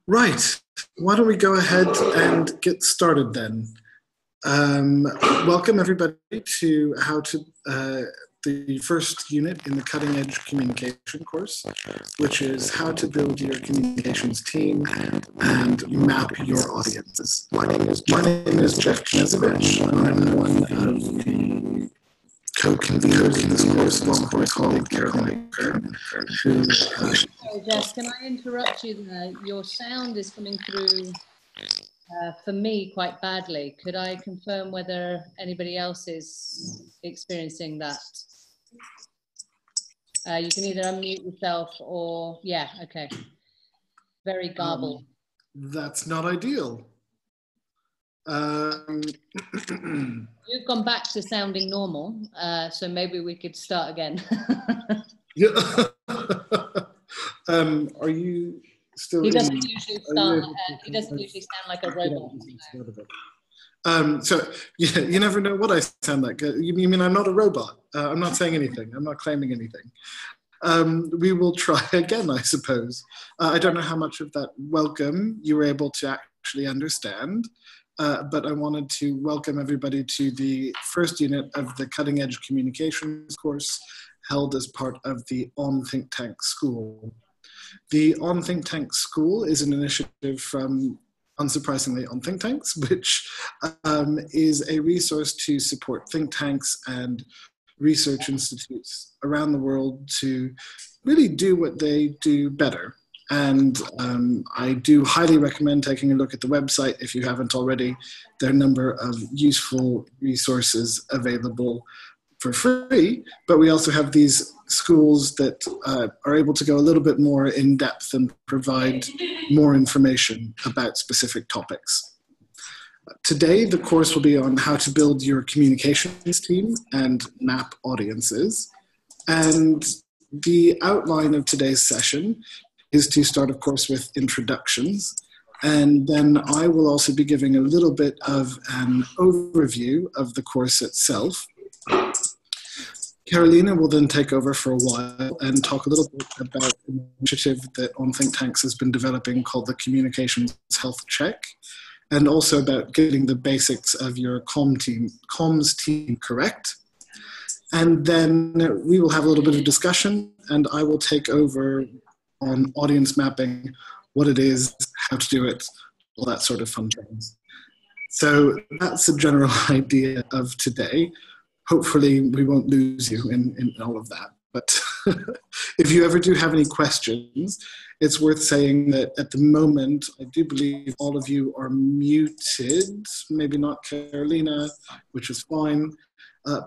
Right, why don't we go ahead and get started then. Welcome everybody to the first unit in the Cutting Edge Communication course, which is how to build your communications team and map your audiences. My name is Jeff Knezevich. I'm one of the co-conveners in this course, along with my colleague Caroline, who Sorry, Jeff, can I interrupt you there? Your sound is coming through for me quite badly. Could I confirm whether anybody else is experiencing that? You can either unmute yourself or, yeah, okay. Very garbled. That's not ideal. You've gone back to sounding normal, so maybe we could start again. Yeah. Are you still? He doesn't usually start. He doesn't usually sound like a robot. So yeah, you never know what I sound like. You mean I'm not a robot? I'm not saying anything. I'm not claiming anything. We will try again, I suppose. I don't know how much of that welcome you were able to actually understand. But I wanted to welcome everybody to the first unit of the Cutting Edge Communications course held as part of the On Think Tank School. The On Think Tank School is an initiative from, unsurprisingly, On Think Tanks, which is a resource to support think tanks and research institutes around the world to really do what they do better. And I do highly recommend taking a look at the website if you haven't already. There are a number of useful resources available for free, but we also have these schools that are able to go a little bit more in depth and provide more information about specific topics. Today, the course will be on how to build your communications team and map audiences. And the outline of today's session is to start, of course, with introductions. And then I will also be giving a little bit of an overview of the course itself. Carolina will then take over for a while and talk a little bit about an initiative that On Think Tanks has been developing called the Communications Health Check, and also about getting the basics of your comms team correct. And then we will have a little bit of discussion, and I will take over on audience mapping, what it is, how to do it, all that sort of fun things. So that's a general idea of today. Hopefully we won't lose you in all of that. But if you ever do have any questions, it's worth saying that at the moment, I do believe all of you are muted, maybe not Carolina, which is fine.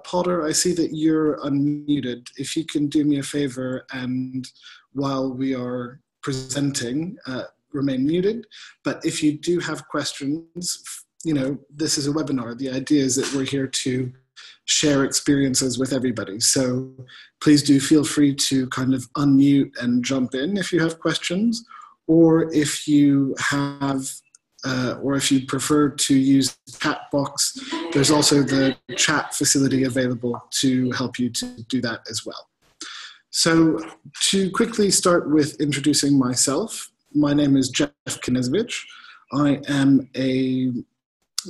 Potter, I see that you're unmuted. If you can do me a favor and while we are presenting, remain muted. But if you do have questions, you know, this is a webinar. The idea is that we're here to share experiences with everybody. So please do feel free to kind of unmute and jump in if you have questions, or if you have or if you prefer to use the chat box, there's also the chat facility available to help you to do that as well. So to quickly start with introducing myself, my name is Jeff Knezevich. I am a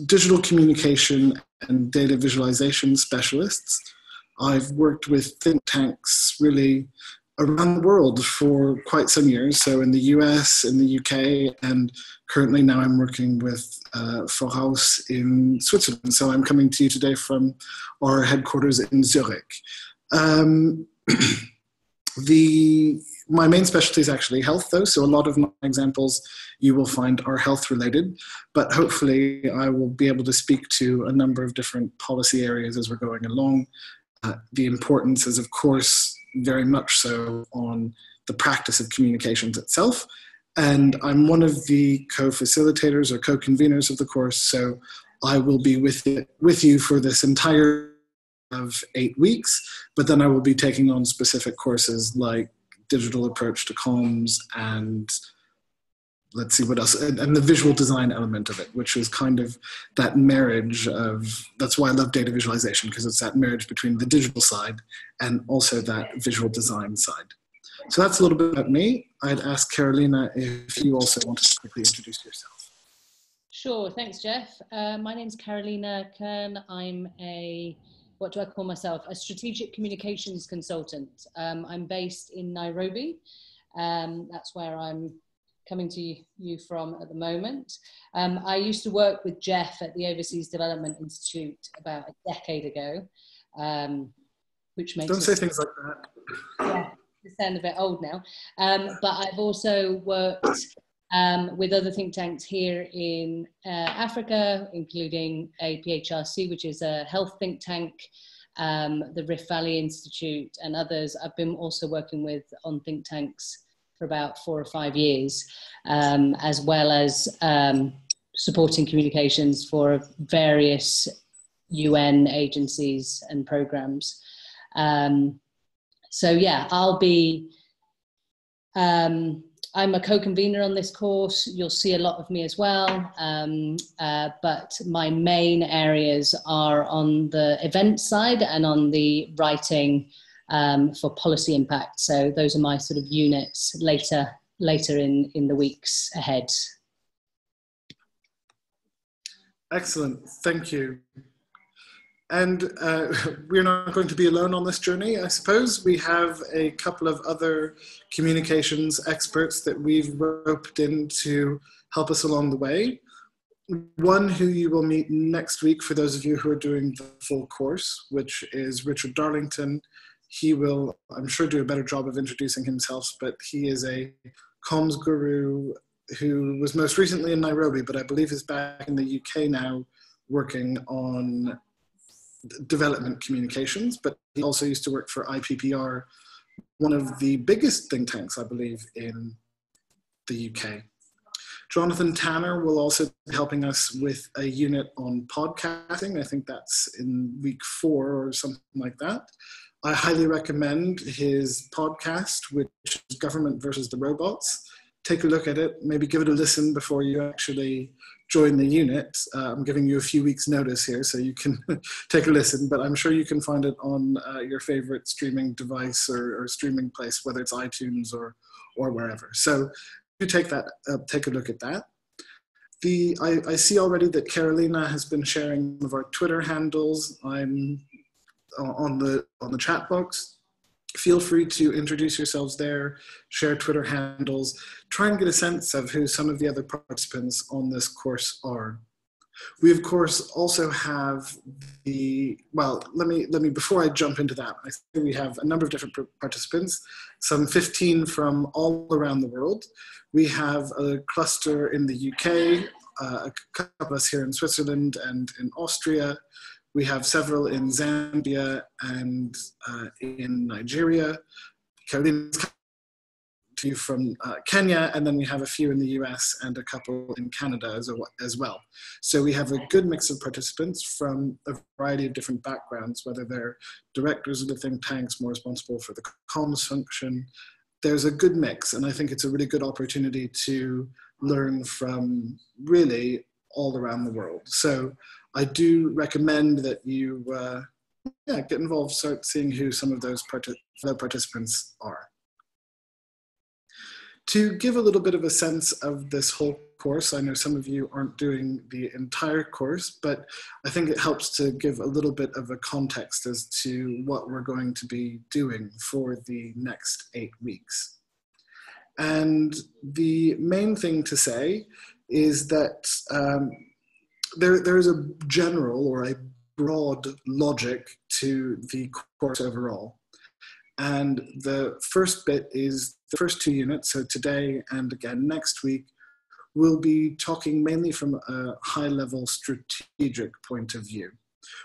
digital communication and data visualization specialist. I've worked with think tanks really around the world for quite some years, so in the US, in the UK, and currently now I'm working with Voraus in Switzerland. So I'm coming to you today from our headquarters in Zurich. My main specialty is actually health, though, so a lot of my examples you will find are health related, but hopefully I will be able to speak to a number of different policy areas as we're going along. The importance is, of course, very much so on the practice of communications itself, and I'm one of the co-facilitators or co-conveners of the course, so I will be with you for this entire of 8 weeks, but then I will be taking on specific courses like digital approach to comms and let's see what else, and the visual design element of it, which is kind of that marriage of, that's why I love data visualization, because it's that marriage between the digital side and also that visual design side. So that's a little bit about me. I'd ask Carolina if you also wanted to quickly introduce yourself. Sure, thanks, Jeff. My name's Carolina Kern. I'm what do I call myself? A strategic communications consultant. I'm based in Nairobi. That's where I'm coming to you from at the moment. I used to work with Jeff at the Overseas Development Institute about a decade ago, which makes Don't say things like that. Yeah, I sound a bit old now. But I've also worked with other think tanks here in Africa, including APHRC, which is a health think tank, the Rift Valley Institute, and others. I've been also working with on think tanks for about 4 or 5 years, as well as supporting communications for various UN agencies and programs. So yeah, I'm a co-convener on this course. You'll see a lot of me as well, but my main areas are on the event side and on the writing for policy impact. So those are my sort of units later in the weeks ahead. Excellent, thank you. And we're not going to be alone on this journey, I suppose. We have a couple of other communications experts that we've roped in to help us along the way. One who you will meet next week for those of you who are doing the full course, which is Richard Darlington. He will, I'm sure, do a better job of introducing himself, but he is a comms guru who was most recently in Nairobi, but I believe is back in the UK now working on development communications, but he also used to work for IPPR, one of the biggest think tanks, I believe, in the UK. Jonathan Tanner will also be helping us with a unit on podcasting. I think that's in week 4 or something like that. I highly recommend his podcast, which is Government versus the Robots. Take a look at it, maybe give it a listen before you actually join the unit. I'm giving you a few weeks notice here so you can take a listen, but I'm sure you can find it on your favorite streaming device or streaming place, whether it's iTunes or wherever. So you take a look at that. I see already that Carolina has been sharing some of our Twitter handles. I'm on the chat box. Feel free to introduce yourselves there, share Twitter handles, try and get a sense of who some of the other participants on this course are. We, of course, also have let me, before I jump into that, I think we have a number of different participants, some 15 from all around the world. We have a cluster in the UK, a couple of us here in Switzerland and in Austria. We have several in Zambia and in Nigeria. Carolina's to you from Kenya, and then we have a few in the US and a couple in Canada as well. So we have a good mix of participants from a variety of different backgrounds, whether they're directors of the think tanks, more responsible for the comms function. There's a good mix, and I think it's a really good opportunity to learn from really all around the world. So I do recommend that you get involved, start seeing who some of those participants are. To give a little bit of a sense of this whole course, I know some of you aren't doing the entire course, but I think it helps to give a little bit of a context as to what we're going to be doing for the next 8 weeks. And the main thing to say is that there is a general or a broad logic to the course overall. And the first bit is the first 2 units, so today and again next week, we'll be talking mainly from a high-level strategic point of view,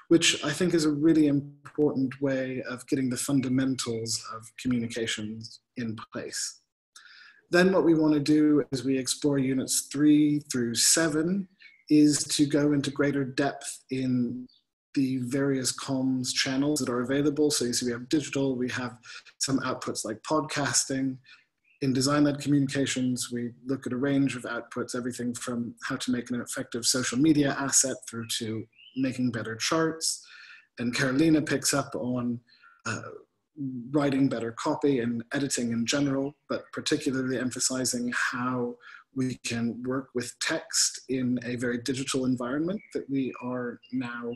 which I think is a really important way of getting the fundamentals of communications in place. Then what we want to do as we explore units 3 through 7 is to go into greater depth in the various comms channels that are available. So you see we have digital, we have some outputs like podcasting. In design-led communications, we look at a range of outputs, everything from how to make an effective social media asset through to making better charts. And Carolina picks up on writing better copy and editing in general, but particularly emphasizing how we can work with text in a very digital environment that we are now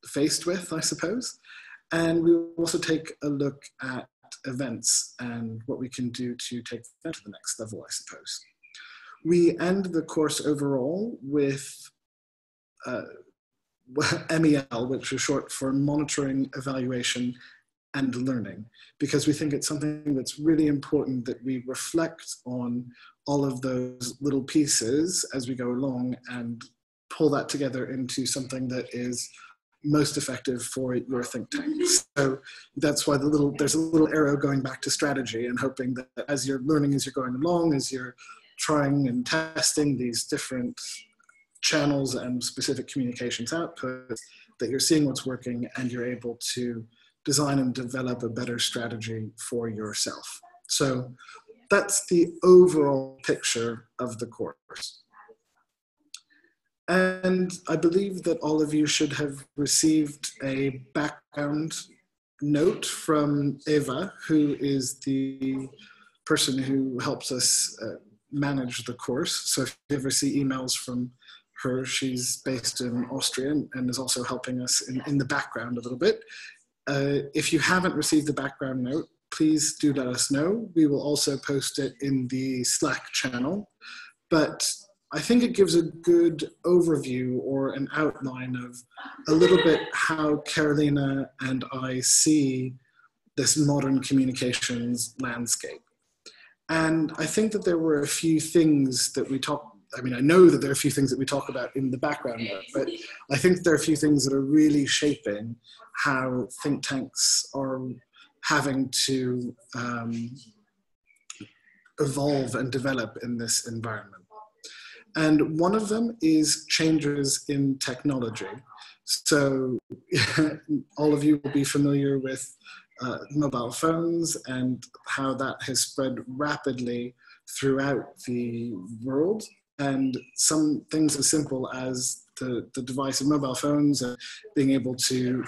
faced with, I suppose. And we will also take a look at events and what we can do to take that to the next level, I suppose. We end the course overall with MEL, which is short for monitoring, evaluation, and learning, because we think it's something that's really important that we reflect on all of those little pieces as we go along and pull that together into something that is most effective for your think tank. So that's why there's a little arrow going back to strategy and hoping that as you're learning, as you're going along, as you're trying and testing these different channels and specific communications outputs, that you're seeing what's working and you're able to design and develop a better strategy for yourself. So that's the overall picture of the course. And I believe that all of you should have received a background note from Eva, who is the person who helps us manage the course. So if you ever see emails from her, she's based in Austria and is also helping us in the background a little bit. If you haven't received the background note, please do let us know. We will also post it in the Slack channel. But I think it gives a good overview or an outline of a little bit how Carolina and I see this modern communications landscape. And I think that there were a few things that we talked, I mean, I know that there are a few things that we talk about in the background note, but I think there are a few things that are really shaping how think tanks are having to evolve and develop in this environment. And one of them is changes in technology. So all of you will be familiar with mobile phones and how that has spread rapidly throughout the world. And some things as simple as the device of mobile phones and being able to,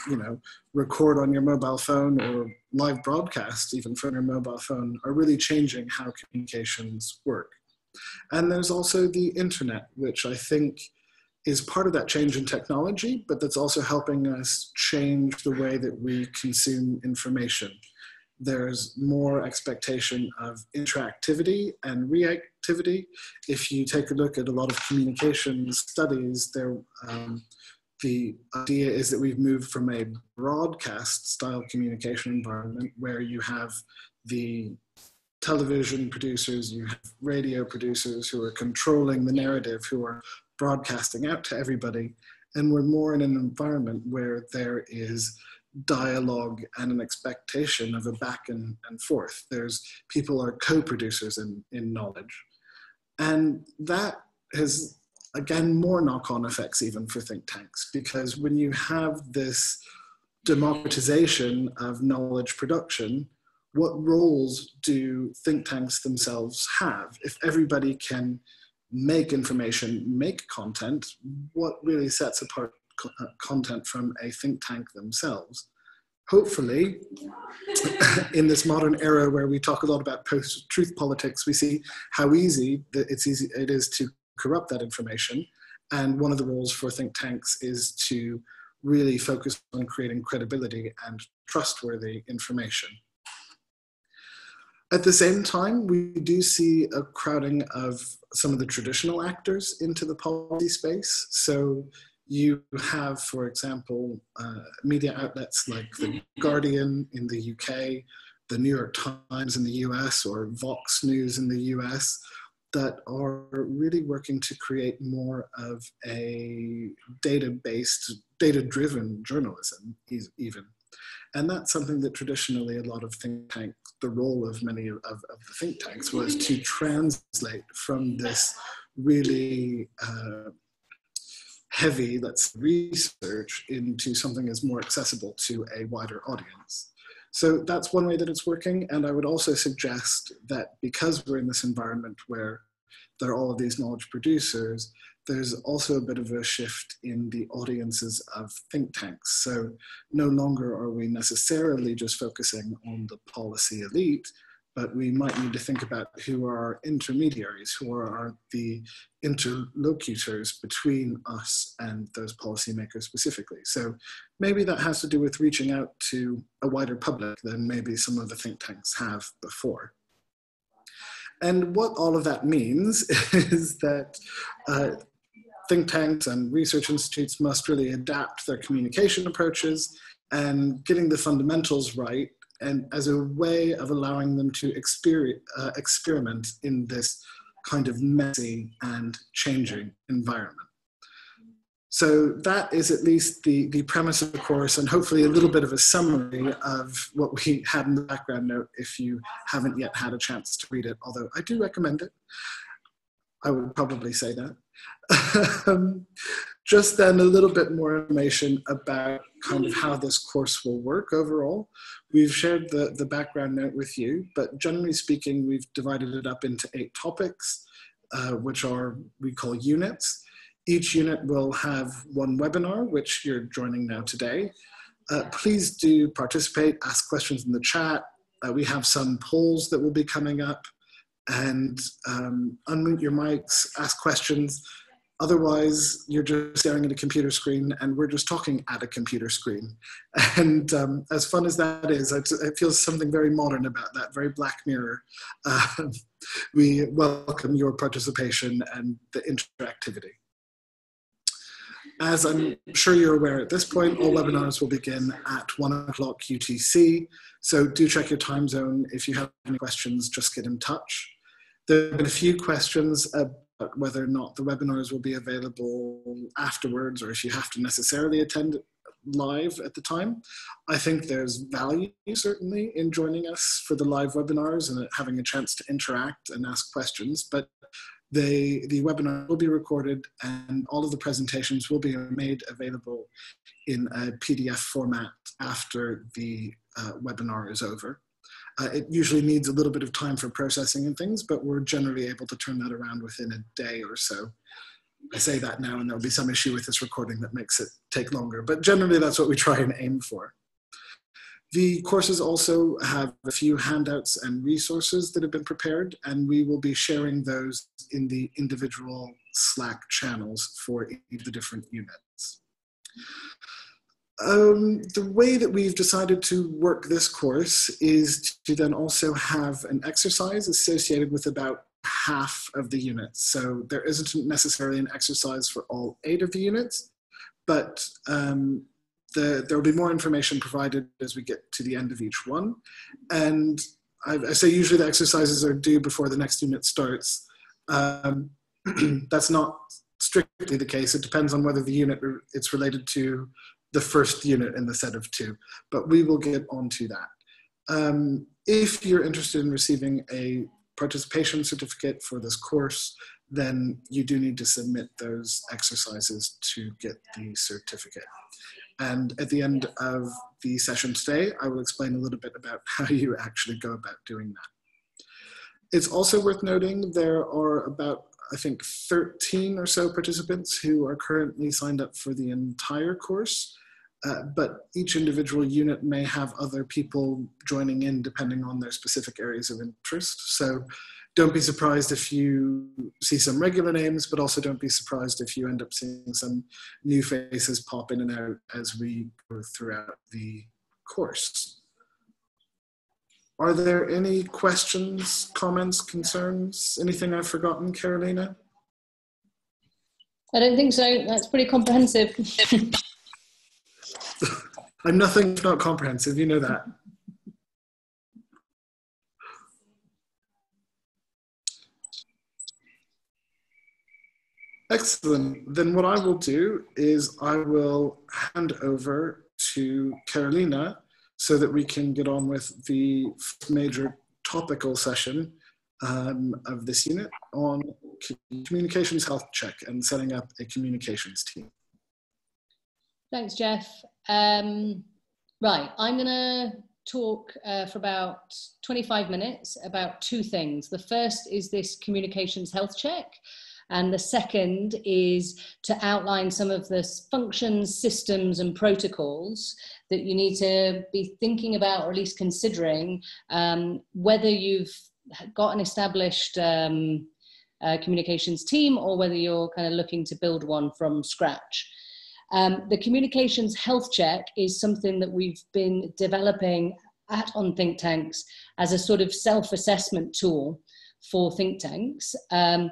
record on your mobile phone or live broadcast even from your mobile phone are really changing how communications work. And there's also the internet, which I think is part of that change in technology, but that's also helping us change the way that we consume information. There's more expectation of interactivity and reactivity. If you take a look at a lot of communication studies, the idea is that we've moved from a broadcast style communication environment where you have the television producers, you have radio producers who are controlling the narrative, who are broadcasting out to everybody. And we're more in an environment where there is dialogue and an expectation of a back and forth. People are co-producers in knowledge. And that has, again, more knock-on effects even for think tanks, because when you have this democratization of knowledge production, what roles do think tanks themselves have? If everybody can make information, make content, what really sets apart content from a think tank themselves? Hopefully, in this modern era where we talk a lot about post-truth politics, we see how easy it is to corrupt that information. And one of the roles for think tanks is to really focus on creating credibility and trustworthy information. At the same time, we do see a crowding of some of the traditional actors into the policy space. So you have, for example, media outlets like The Guardian in the UK, the New York Times in the US, or Vox News in the US, that are really working to create more of a data-based, data-driven journalism even. And that's something that traditionally a lot of think tanks, the role of many of the think tanks was to translate from this really heavy, research into something that's more accessible to a wider audience. So that's one way that it's working. And I would also suggest that because we're in this environment where there are all of these knowledge producers, there's also a bit of a shift in the audiences of think tanks. So no longer are we necessarily just focusing on the policy elite, but we might need to think about who are our intermediaries, who are the interlocutors between us and those policymakers specifically. So maybe that has to do with reaching out to a wider public than maybe some of the think tanks have before. And what all of that means is that think tanks and research institutes must really adapt their communication approaches and getting the fundamentals right, and as a way of allowing them to experiment in this kind of messy and changing environment. So that is at least the premise of the course, and hopefully a little bit of a summary of what we had in the background note if you haven't yet had a chance to read it, although I do recommend it. I would probably say that. Just then a little bit more information about kind of how this course will work overall. We've shared the background note with you, but generally speaking, we've divided it up into 8 topics, which we call units. Each unit will have 1 webinar, which you're joining now today. Please do participate, ask questions in the chat. We have some polls that will be coming up, and unmute your mics, ask questions. Otherwise, you're just staring at a computer screen and we're just talking at a computer screen. And as fun as that is, it feels something very modern about that, very Black Mirror. We welcome your participation and the interactivity. As I'm sure you're aware at this point, all webinars will begin at 1 o'clock UTC. So do check your time zone. If you have any questions, just get in touch. There have been a few questions about whether or not the webinars will be available afterwards, or if you have to necessarily attend live at the time. I think there's value certainly in joining us for the live webinars and having a chance to interact and ask questions, but the webinar will be recorded and all of the presentations will be made available in a PDF format after the webinar is over. It usually needs a little bit of time for processing and things, but we're generally able to turn that around within a day or so. I say that now and there'll be some issue with this recording that makes it take longer, but generally that's what we try and aim for. The courses also have a few handouts and resources that have been prepared, and we will be sharing those in the individual Slack channels for each of the different units. The way that we've decided to work this course is to then also have an exercise associated with about half of the units. So there isn't necessarily an exercise for all 8 of the units, but there will be more information provided as we get to the end of each one. And I say usually the exercises are due before the next unit starts. That's not strictly the case. It depends on whether the unit it's related to the first unit in the set of 2, but we will get onto that. If you're interested in receiving a participation certificate for this course, then you do need to submit those exercises to get the certificate. And at the end of the session today, I will explain a little bit about how you actually go about doing that. It's also worth noting there are about, I think, 13 or so participants who are currently signed up for the entire course. But each individual unit may have other people joining in depending on their specific areas of interest. So don't be surprised if you see some regular names, but also don't be surprised if you end up seeing some new faces pop in and out as we go throughout the course. Are there any questions, comments, concerns, anything I've forgotten, Carolina? I don't think so. That's pretty comprehensive. I'm nothing if not comprehensive, you know that. Excellent. Then what I will do is I will hand over to Carolina so that we can get on with the major topical session of this unit on communications health check and setting up a communications team. Thanks, Jeff. Right, I'm going to talk for about 25 minutes about 2 things. The first is this communications health check, And the second is to outline some of the functions, systems, and protocols that you need to be thinking about, or at least considering, whether you've got an established communications team or whether you're kind of looking to build one from scratch. The communications health check is something that we've been developing on think tanks as a sort of self-assessment tool for think tanks. I'm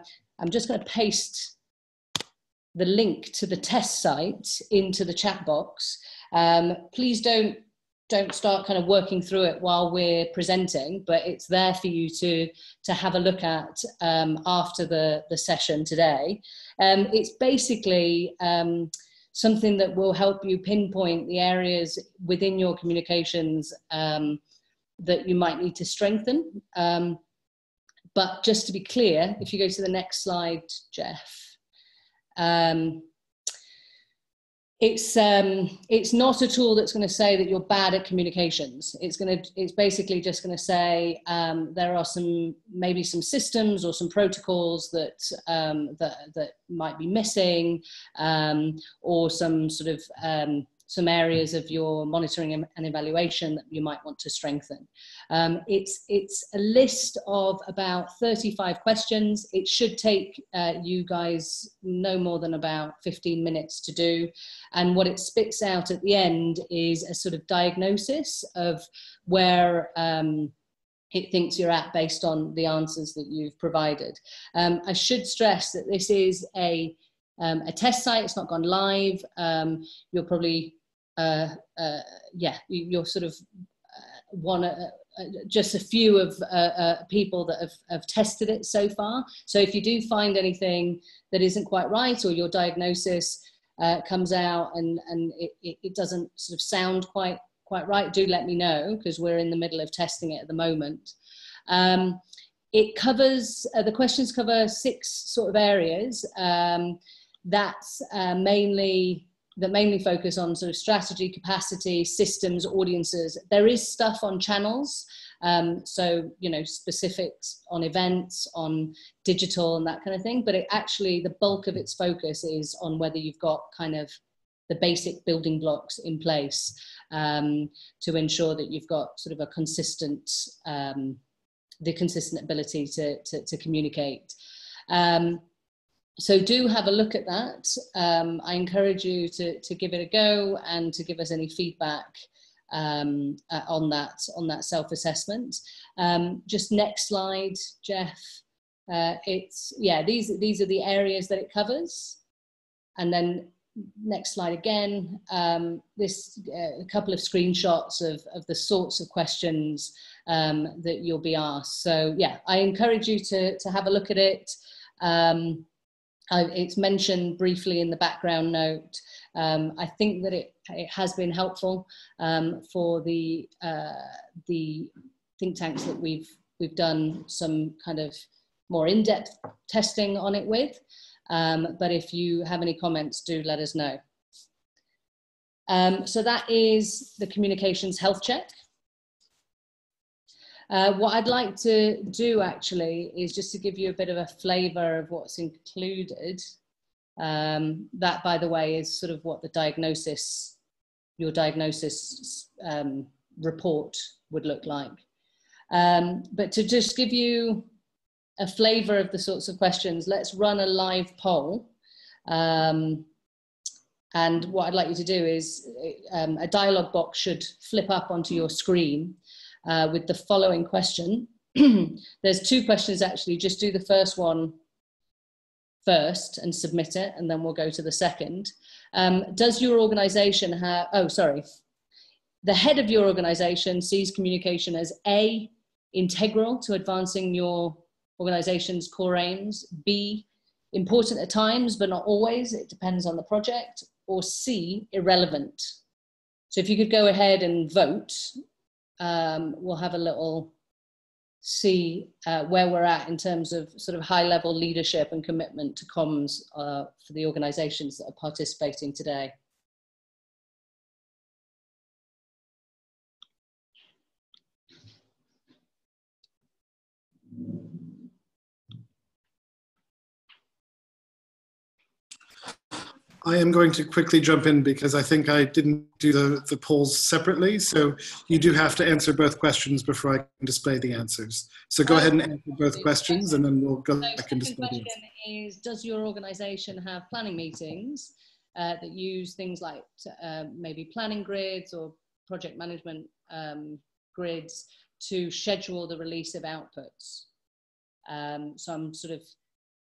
just going to paste the link to the test site into the chat box. Please don't start kind of working through it while we're presenting, but it's there for you to have a look at after the session today. It's basically something that will help you pinpoint the areas within your communications that you might need to strengthen. But just to be clear, if you go to the next slide, Jeff, it's not a tool that's going to say that you're bad at communications. It's basically just going to say there are maybe some systems or some protocols that might be missing, or some sort of some areas of your monitoring and evaluation that you might want to strengthen. It's a list of about 35 questions. It should take you guys no more than about 15 minutes to do. And what it spits out at the end is a sort of diagnosis of where it thinks you're at based on the answers that you've provided. I should stress that this is a test site. It's not gone live. You're probably you're sort of just a few of people that have tested it so far. So if you do find anything that isn't quite right, or your diagnosis comes out and it doesn't sort of sound quite right, do let me know, because we're in the middle of testing it at the moment. It covers, the questions cover 6 sort of areas that mainly focus on sort of strategy, capacity, systems, audiences. There is stuff on channels, so, you know, specifics on events, on digital and that kind of thing, but it actually, the bulk of its focus is on whether you've got kind of the basic building blocks in place to ensure that you've got sort of a consistent, the consistent ability to communicate. So do have a look at that. I encourage you to give it a go and to give us any feedback on that self-assessment. Just next slide, Jeff. These are the areas that it covers. And then next slide again, a couple of screenshots of the sorts of questions that you'll be asked. So yeah, I encourage you to have a look at it. It's mentioned briefly in the background note. I think that it has been helpful for the think tanks that we've done some kind of more in-depth testing on it with. But if you have any comments, do let us know. So that is the communications health check. What I'd like to do actually is just to give you a bit of a flavour of what's included. That, by the way, is sort of what the diagnosis, your diagnosis report would look like. But to just give you a flavour of the sorts of questions, let's run a live poll. And what I'd like you to do is a dialogue box should flip up onto your screen with the following question. There's 2 questions actually. Just do the first one first and submit it, and then we'll go to the second. Does your organization have, the head of your organization sees communication as A, integral to advancing your organization's core aims, B, important at times but not always, it depends on the project, or C, irrelevant? So if you could go ahead and vote, we'll have a little see where we're at in terms of sort of high level leadership and commitment to comms for the organizations that are participating today. I am going to quickly jump in because I think I didn't do the polls separately. So you do have to answer both questions before I can display the answers. So go ahead and answer both questions and then we'll go back and display the answers. The question is, does your organization have planning meetings that use things like maybe planning grids or project management grids to schedule the release of outputs? So I'm sort of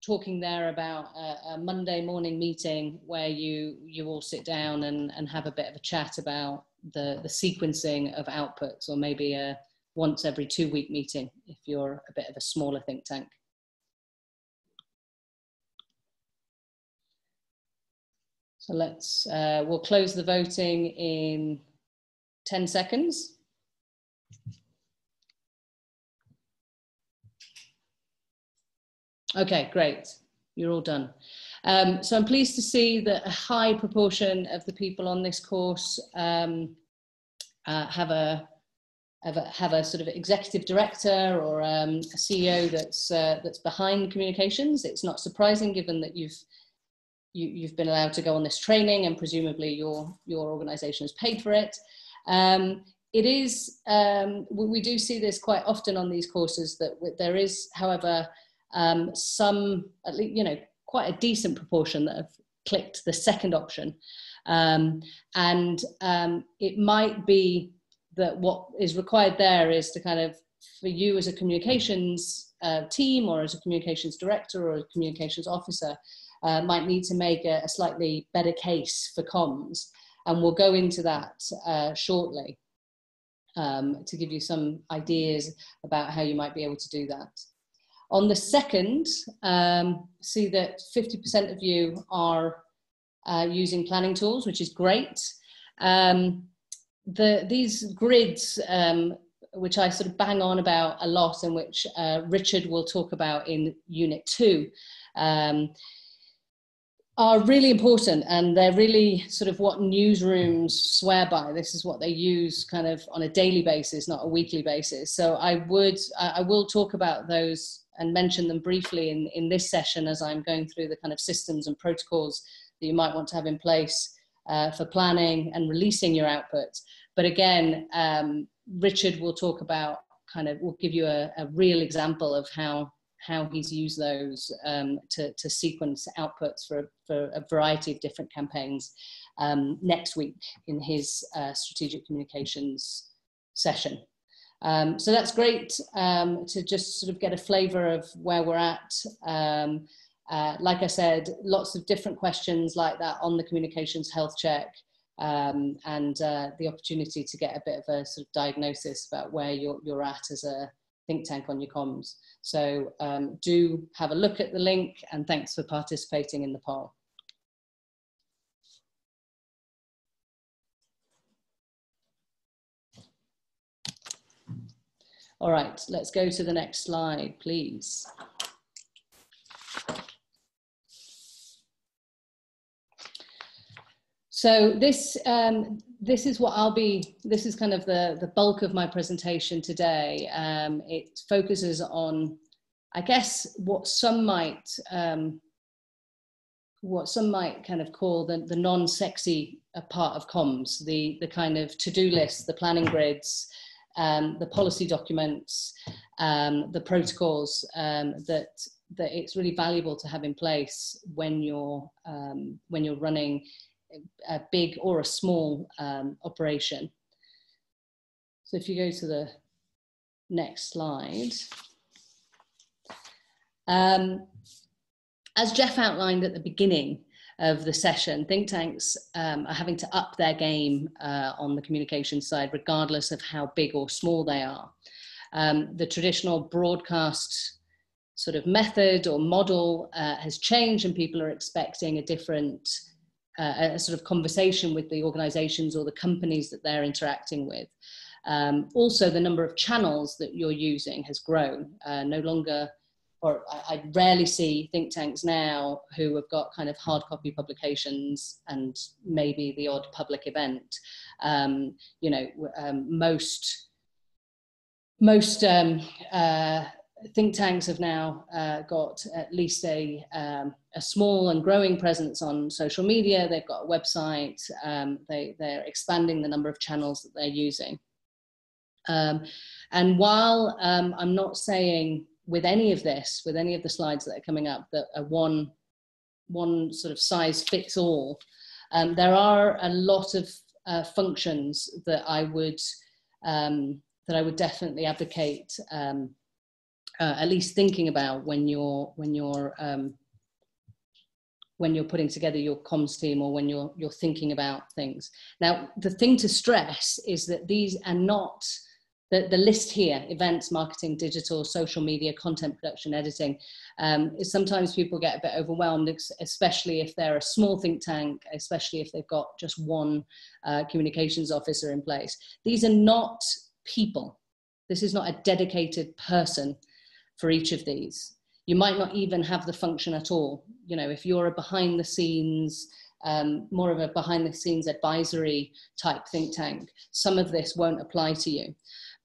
talking there about a Monday morning meeting where you all sit down and have a bit of a chat about the sequencing of outputs, or maybe a once every 2 week meeting if you're a bit of a smaller think tank. So let's, we'll close the voting in 10 seconds. Okay, great. You're all done. So I'm pleased to see that a high proportion of the people on this course have a sort of executive director or a CEO that's behind communications. It's not surprising given that you've been allowed to go on this training and presumably your organization has paid for it. It is, we do see this quite often on these courses, that there is, however, some, at least, quite a decent proportion that have clicked the second option. It might be that what is required there is to kind of, for you as a communications team or as a communications director or a communications officer, might need to make a slightly better case for comms. And we'll go into that shortly to give you some ideas about how you might be able to do that. On the second, see that 50% of you are using planning tools, which is great. These grids, which I sort of bang on about a lot and which Richard will talk about in Unit 2, are really important, and they're really sort of what newsrooms swear by. This is what they use kind of on a daily basis, not a weekly basis. So I will talk about those and mention them briefly in this session as I'm going through the kind of systems and protocols that you might want to have in place for planning and releasing your outputs. But again, Richard will talk about will give you a real example of how he's used those to sequence outputs for a variety of different campaigns next week in his strategic communications session. So that's great to just sort of get a flavour of where we're at. Like I said, lots of different questions like that on the communications health check, and the opportunity to get a bit of a sort of diagnosis about where you're at as a think tank on your comms. So do have a look at the link, and thanks for participating in the poll. All right, let's go to the next slide, please. So this is what this is kind of the bulk of my presentation today. It focuses on, I guess, what some might kind of call the non-sexy part of comms, the kind of to-do list, the planning grids, the policy documents, the protocols that it's really valuable to have in place when you're running a big or a small operation. So if you go to the next slide. As Jeff outlined at the beginning of the session, think tanks are having to up their game on the communication side, regardless of how big or small they are. The traditional broadcast sort of method or model has changed, and people are expecting a different a sort of conversation with the organizations or the companies that they're interacting with. Also, the number of channels that you're using has grown. No longer, or I rarely see think tanks now who have got kind of hard copy publications and maybe the odd public event. Most think tanks have now got at least a small and growing presence on social media. They've got a website. They're expanding the number of channels that they're using. And while I'm not saying with any of this, with any of the slides that are coming up, that one sort of size fits all, there are a lot of functions that I would definitely advocate at least thinking about when you're putting together your comms team, or when you're thinking about things. Now, the thing to stress is that these are not the list here: events, marketing, digital, social media, content production, editing. Is sometimes people get a bit overwhelmed, especially if they're a small think tank, especially if they've got just one communications officer in place. These are not people. This is not a dedicated person for each of these. You might not even have the function at all. You know, if you're a behind the scenes, more of a behind the scenes advisory type think tank, some of this won't apply to you.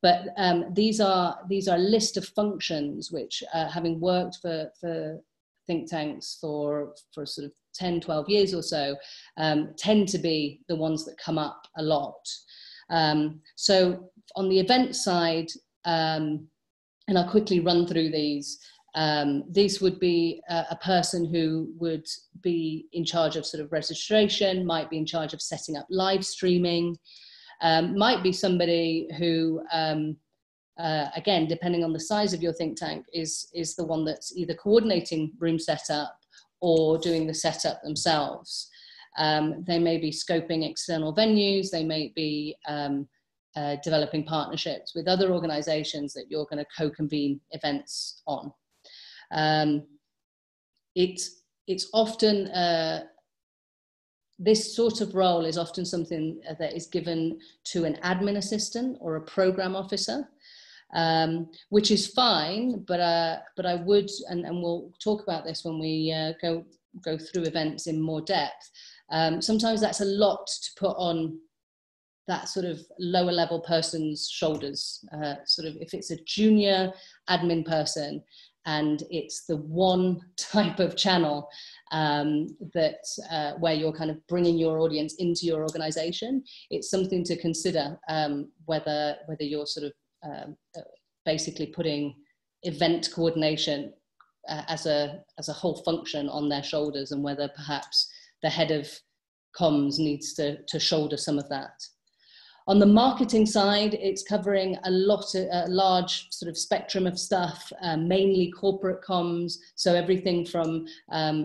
But these are a list of functions which, having worked for think tanks for sort of 10, 12 years or so, tend to be the ones that come up a lot. So on the event side, and I'll quickly run through these, this would be a person who would be in charge of sort of registration, might be in charge of setting up live streaming, might be somebody who, again, depending on the size of your think tank, is the one that's either coordinating room setup or doing the setup themselves. They may be scoping external venues, they may be developing partnerships with other organizations that you're going to co-convene events on. It's often, this sort of role is often something that is given to an admin assistant or a program officer, which is fine, but I would, and we'll talk about this when we go through events in more depth. Sometimes that's a lot to put on that sort of lower level person's shoulders. Sort of if it's a junior admin person and it's the one type of channel where you're kind of bringing your audience into your organization, it's something to consider, whether you're sort of basically putting event coordination as a whole function on their shoulders, and whether perhaps the head of comms needs to shoulder some of that. On the marketing side, it's covering a large sort of spectrum of stuff, mainly corporate comms. So everything from,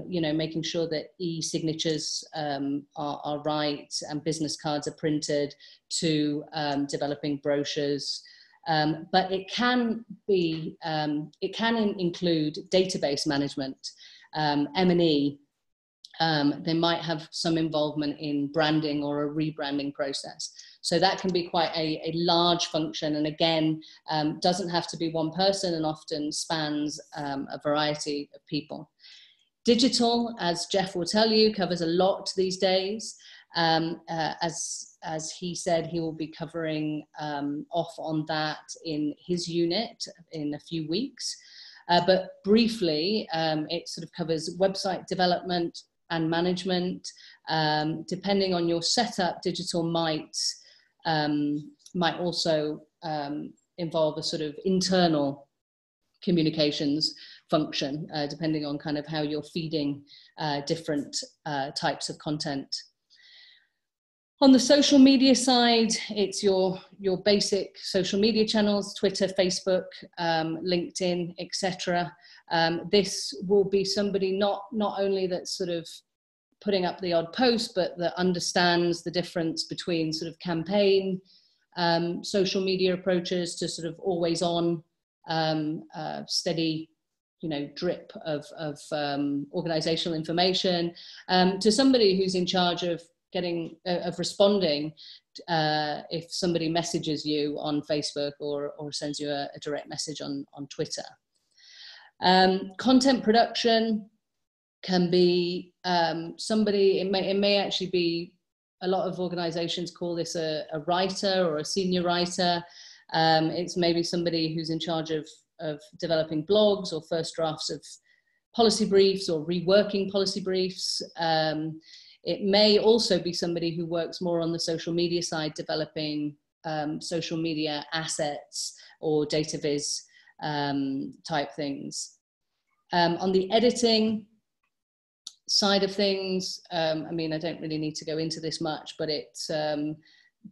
you know, making sure that e-signatures are right and business cards are printed, to developing brochures. But it can include database management, M&E. They might have some involvement in branding or a rebranding process. So that can be quite a large function, and again, doesn't have to be one person, and often spans a variety of people. Digital, as Jeff will tell you, covers a lot these days. As he said, he will be covering off on that in his unit in a few weeks. But briefly, it sort of covers website development and management. Depending on your setup, digital might also involve a sort of internal communications function, depending on kind of how you're feeding different types of content. On the social media side, it's your basic social media channels: Twitter, Facebook, LinkedIn, etc. This will be somebody not only that's sort of putting up the odd post, but that understands the difference between sort of campaign social media approaches to sort of always on steady, you know, drip of organizational information, to somebody who's in charge of responding if somebody messages you on Facebook or sends you a direct message on Twitter. Content production can be somebody, it may actually be, a lot of organizations call this a writer or a senior writer. It's maybe somebody who's in charge of of developing blogs or first drafts of policy briefs or reworking policy briefs. It may also be somebody who works more on the social media side, developing social media assets or data viz type things. On the editing side of things, I mean, I don't really need to go into this much, but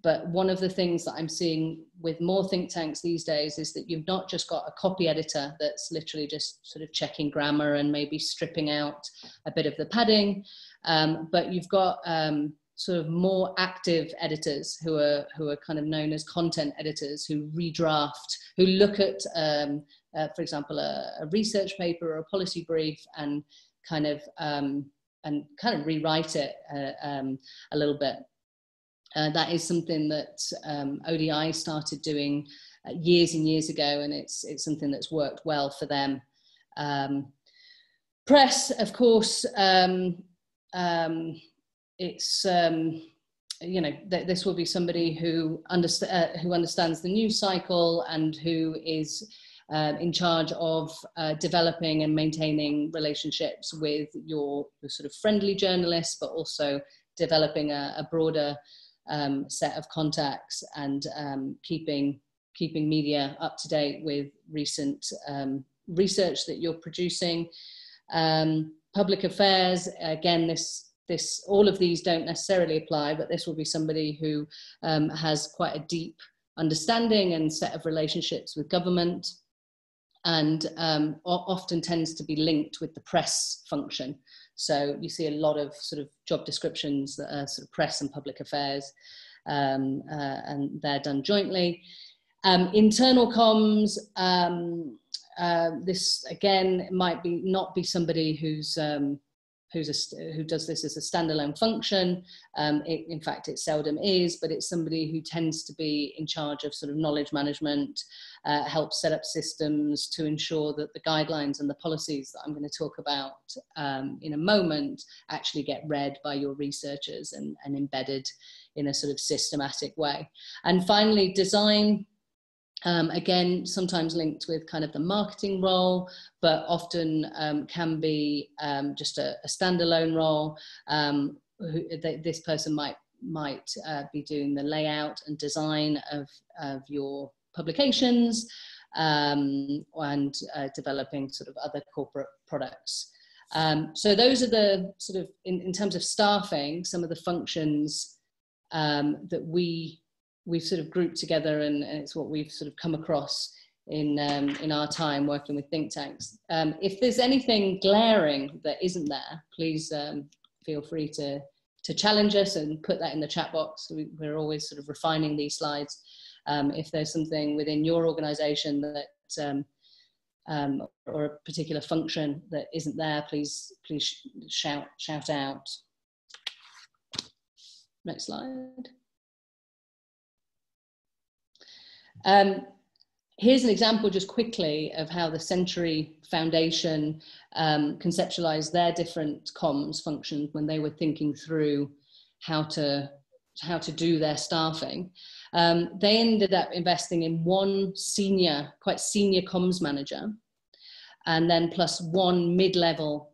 but one of the things that I'm seeing with more think tanks these days is that you've not just got a copy editor that's literally just sort of checking grammar and maybe stripping out a bit of the padding, but you've got sort of more active editors who are kind of known as content editors, who redraft, who look at, for example, a research paper or a policy brief and kind of rewrite it a little bit. That is something that ODI started doing years and years ago, and it's something that's worked well for them. Press, of course, it's you know, this will be somebody who understands the news cycle and who is in charge of developing and maintaining relationships with your sort of friendly journalists, but also developing a broader set of contacts and keeping media up to date with recent research that you're producing. Public affairs, again, all of these don't necessarily apply, but this will be somebody who has quite a deep understanding and set of relationships with government, and often tends to be linked with the press function. So you see a lot of sort of job descriptions that are sort of press and public affairs, and they're done jointly. Internal comms, this again might not be somebody who does this as a standalone function. In fact, it seldom is, but it's somebody who tends to be in charge of sort of knowledge management, help set up systems to ensure that the guidelines and the policies that I'm going to talk about in a moment actually get read by your researchers and embedded in a sort of systematic way. And finally, design. Again, sometimes linked with kind of the marketing role, but often can be just a standalone role. This person might be doing the layout and design of your publications, and developing sort of other corporate products. So those are the sort of, in terms of staffing, some of the functions that we've sort of grouped together, and it's what we've sort of come across in our time working with think tanks. If there's anything glaring that isn't there, please feel free to challenge us and put that in the chat box. We're always sort of refining these slides. If there's something within your organization that or a particular function that isn't there, please shout out. Next slide. Here's an example just quickly of how the Century Foundation conceptualized their different comms functions when they were thinking through how to do their staffing. They ended up investing in one quite senior comms manager, and then plus one mid-level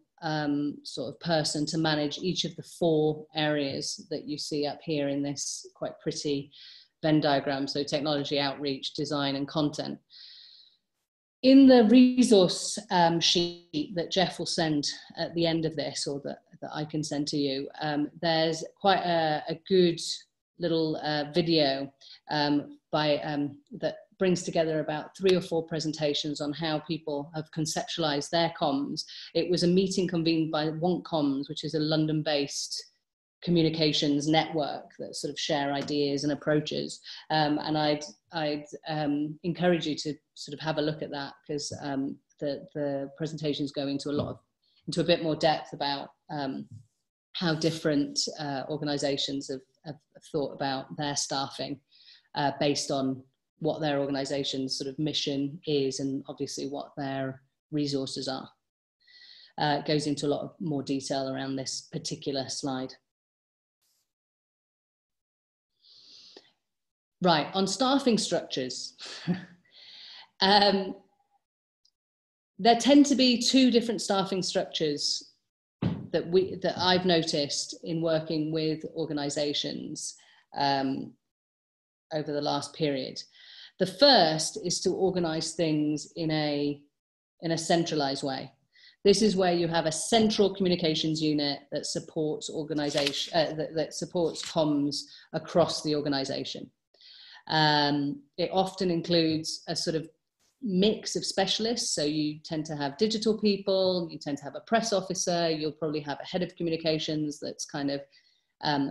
sort of person to manage each of the 4 areas that you see up here in this quite pretty Venn diagram, so technology, outreach, design, and content. In the resource sheet that Jeff will send at the end of this, or that I can send to you, there's quite a good little video that brings together about 3 or 4 presentations on how people have conceptualized their comms. It was a meeting convened by Want Comms, which is a London-based communications network that sort of share ideas and approaches, and I'd encourage you to sort of have a look at that, because the presentations go into a bit more depth about how different organizations have thought about their staffing based on what their organization's sort of mission is, and obviously what their resources are. It goes into a lot of more detail around this particular slide. Right, on staffing structures. there tend to be two different staffing structures that I've noticed in working with organisations over the last period. The first is to organise things in a centralised way. This is where you have a central communications unit that supports organisation, that supports comms across the organisation. It often includes a sort of mix of specialists. So you tend to have digital people, you tend to have a press officer, you'll probably have a head of communications that's kind of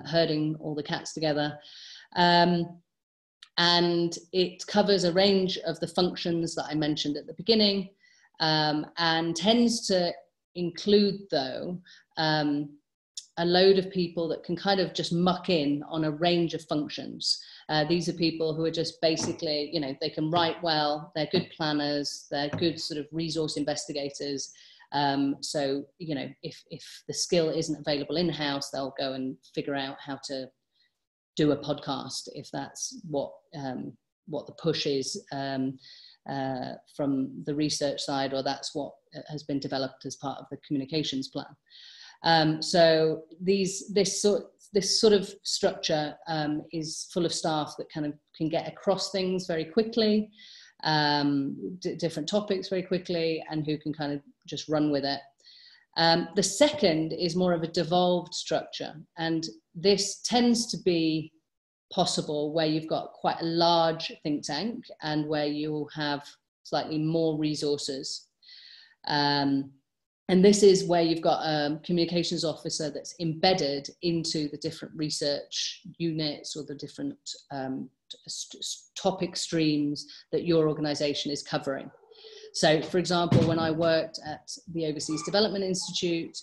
herding all the cats together. And it covers a range of the functions that I mentioned at the beginning, and tends to include, though, a load of people that can kind of just muck in on a range of functions. These are people who are just basically, you know, they can write well, they're good planners, they're good sort of resource investigators. So, you know, if the skill isn't available in-house, they'll go and figure out how to do a podcast, if that's what the push is from the research side, or that's what has been developed as part of the communications plan. So this sort of structure is full of staff that kind of can get across things very quickly, different topics very quickly, and who can kind of just run with it. The second is more of a devolved structure, and this tends to be possible where you've got quite a large think tank and where you'll have slightly more resources. And this is where you've got a communications officer that's embedded into the different research units or the different topic streams that your organisation is covering. So, for example, when I worked at the Overseas Development Institute,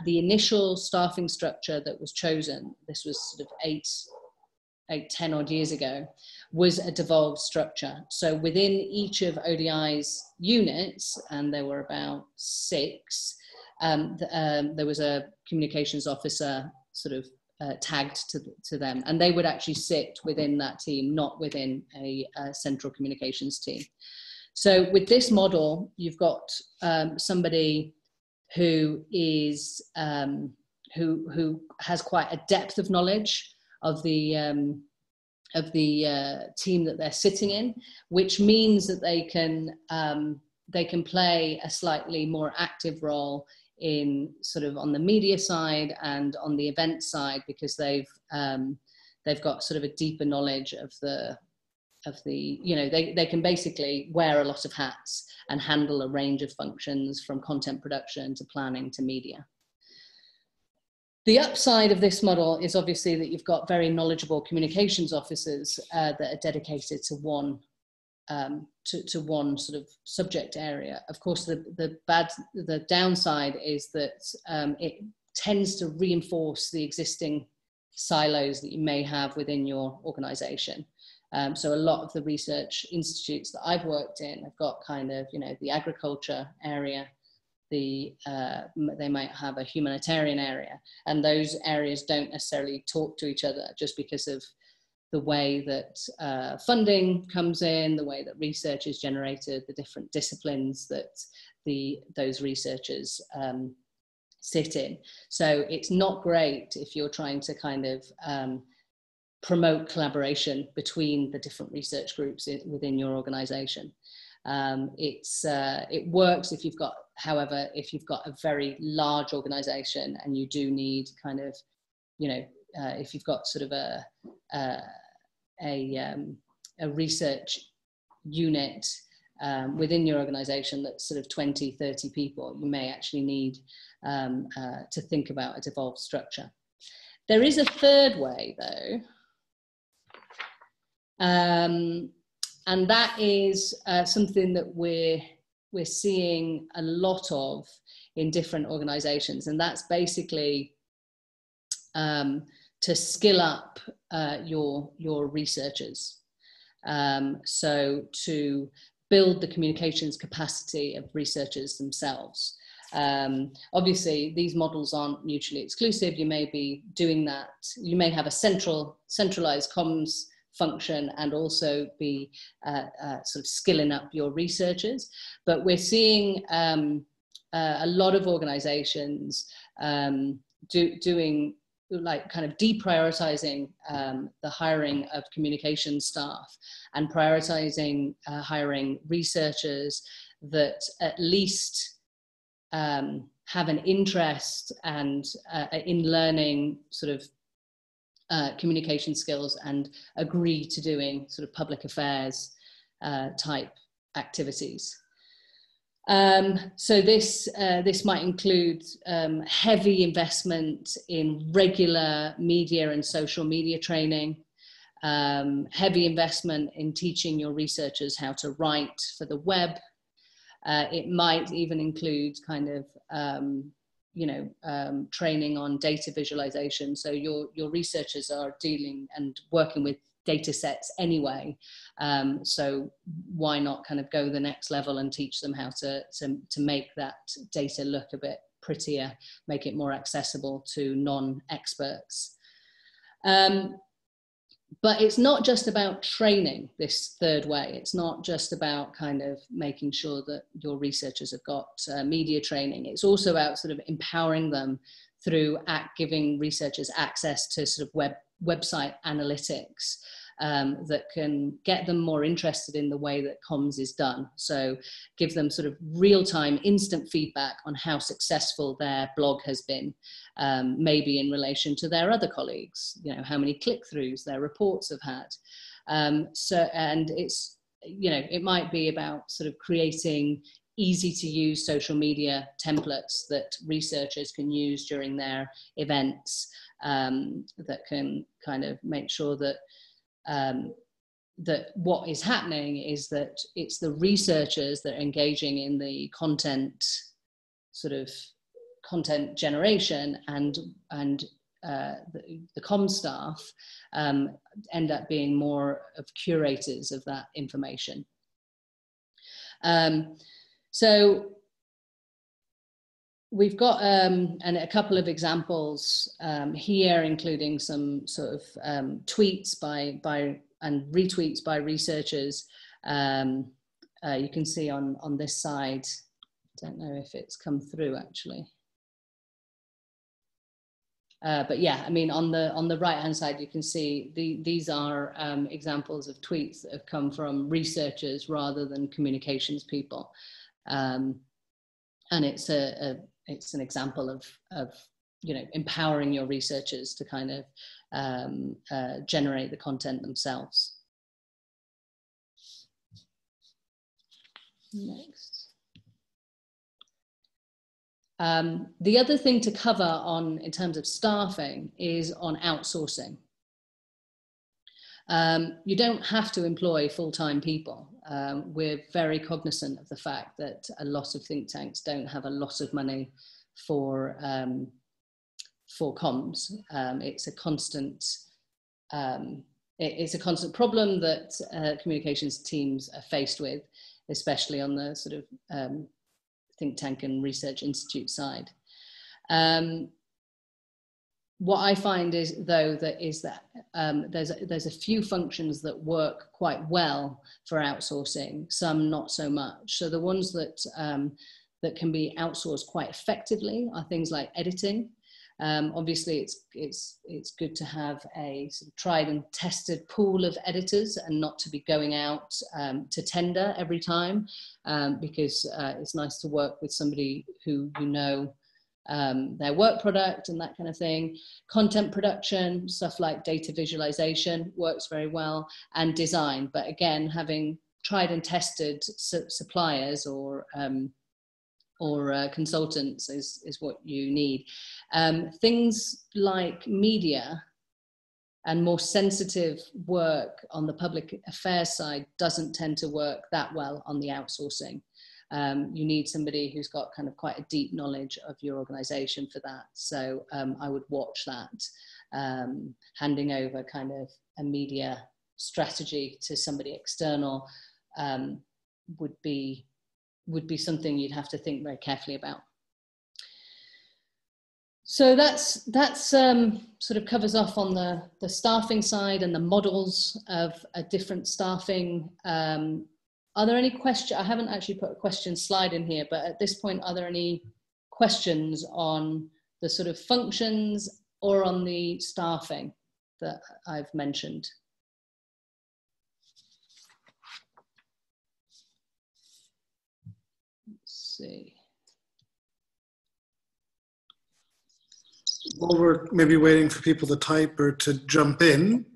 the initial staffing structure that was chosen, this was sort of 10 odd years ago, was a devolved structure. So within each of ODI's units, and there were about 6, there was a communications officer sort of tagged to them, and they would actually sit within that team, not within a central communications team. So with this model, you've got somebody who is who has quite a depth of knowledge of the team that they're sitting in, which means that they can play a slightly more active role in sort of on the media side and on the event side, because they've got sort of a deeper knowledge of the you know, they can basically wear a lot of hats and handle a range of functions, from content production to planning to media. The upside of this model is obviously that you've got very knowledgeable communications officers that are dedicated to one sort of subject area. Of course, the downside is that it tends to reinforce the existing silos that you may have within your organization. So a lot of the research institutes that I've worked in have got kind of, you know, the agriculture area, they might have a humanitarian area, and those areas don't necessarily talk to each other just because of the way that funding comes in, the way that research is generated, the different disciplines that those researchers sit in. So it's not great if you're trying to kind of promote collaboration between the different research groups within your organization. It works if you've got, however, if you've got a very large organization and you do need kind of, you know, if you've got sort of a research unit within your organization that's sort of 20, 30 people, you may actually need to think about a devolved structure. There is a third way, though, and that is something that we're seeing a lot of in different organizations, and that's basically to skill up your researchers. So to build the communications capacity of researchers themselves. Obviously, these models aren't mutually exclusive. You may be doing that. You may have a centralized comms function and also be sort of skilling up your researchers. But we're seeing a lot of organizations doing like kind of deprioritizing the hiring of communication staff and prioritizing hiring researchers that at least have an interest and in learning sort of communication skills and agree to doing sort of public affairs type activities. So this might include heavy investment in regular media and social media training, heavy investment in teaching your researchers how to write for the web. It might even include kind of training on data visualization. So your researchers are dealing and working with data sets anyway. So why not kind of go the next level and teach them how to make that data look a bit prettier, make it more accessible to non-experts. But it's not just about training this third way. It's not just about kind of making sure that your researchers have got media training. It's also about sort of empowering them through giving researchers access to sort of website analytics that can get them more interested in the way that comms is done. So give them sort of real-time instant feedback on how successful their blog has been, maybe in relation to their other colleagues, you know, how many click-throughs their reports have had. And it's, you know, it might be about sort of creating easy to use social media templates that researchers can use during their events, that can kind of make sure that that what is happening is that it's the researchers that are engaging in the content, sort of content generation, and the comm staff end up being more of curators of that information. So we've got and a couple of examples here, including some sort of tweets and retweets by researchers. You can see on this side. Don't know if it's come through actually. But yeah, I mean, on the right-hand side, you can see these are examples of tweets that have come from researchers rather than communications people, and it's an example of you know, empowering your researchers to kind of generate the content themselves. Next. The other thing to cover in terms of staffing is on outsourcing. You don't have to employ full-time people. We're very cognizant of the fact that a lot of think tanks don't have a lot of money for comms. It's a constant problem that communications teams are faced with, especially on the sort of think tank and research institute side. What I find is, though, that there's a few functions that work quite well for outsourcing, some not so much. So the ones that that can be outsourced quite effectively are things like editing. Obviously, it's good to have a sort of tried and tested pool of editors and not to be going out to tender every time, because it's nice to work with somebody who you know their work product and that kind of thing. Content production, stuff like data visualization works very well, and design. But again, having tried and tested suppliers or consultants is what you need. Things like media and more sensitive work on the public affairs side doesn't tend to work that well on the outsourcing. You need somebody who's got kind of quite a deep knowledge of your organization for that. So I would watch that. Handing over kind of a media strategy to somebody external would be something you'd have to think very carefully about. So that's sort of covers off on the staffing side and the models of a different staffing. Are there any questions? I haven't actually put a question slide in here, but at this point, are there any questions on the sort of functions or on the staffing that I've mentioned? Let's see. While we're maybe waiting for people to type or to jump in,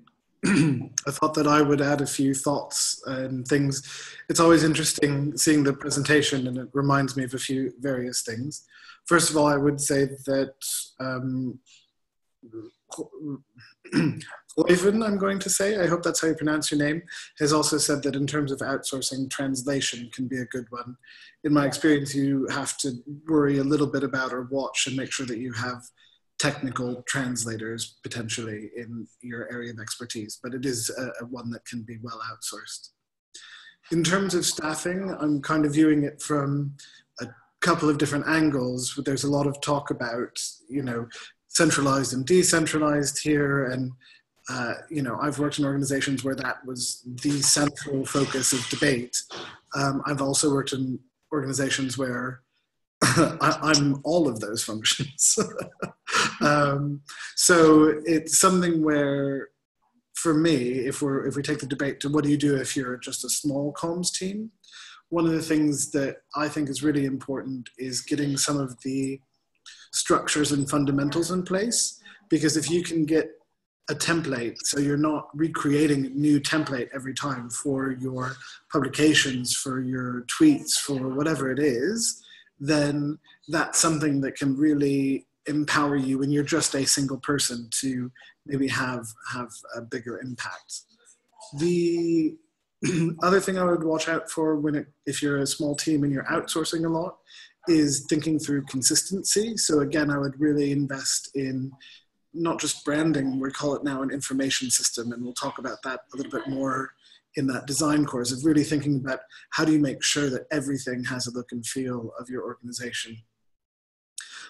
I thought that I would add a few thoughts and things. It's always interesting seeing the presentation, and it reminds me of a few various things. First of all, I would say that Oyvind, I'm going to say, I hope that's how you pronounce your name, has also said that in terms of outsourcing, translation can be a good one. In my experience, you have to worry a little bit about or watch and make sure that you have technical translators potentially in your area of expertise, but it is a one that can be well outsourced. In terms of staffing, I'm kind of viewing it from a couple of different angles. There's a lot of talk about, you know, centralized and decentralized here, and you know, I've worked in organizations where that was the central focus of debate. I've also worked in organizations where I'm all of those functions. So it's something where, for me, if we take the debate to what do you do if you're just a small comms team, one of the things that I think is really important is getting some of the structures and fundamentals in place, because if you can get a template, so you're not recreating a new template every time for your publications, for your tweets, for whatever it is, then that's something that can really empower you when you're just a single person to maybe have a bigger impact. The other thing I would watch out for if you're a small team and you're outsourcing a lot is thinking through consistency. So again, I would really invest in not just branding, we call it now an information system, and we'll talk about that a little bit more in that design course, of really thinking about how do you make sure that everything has a look and feel of your organization.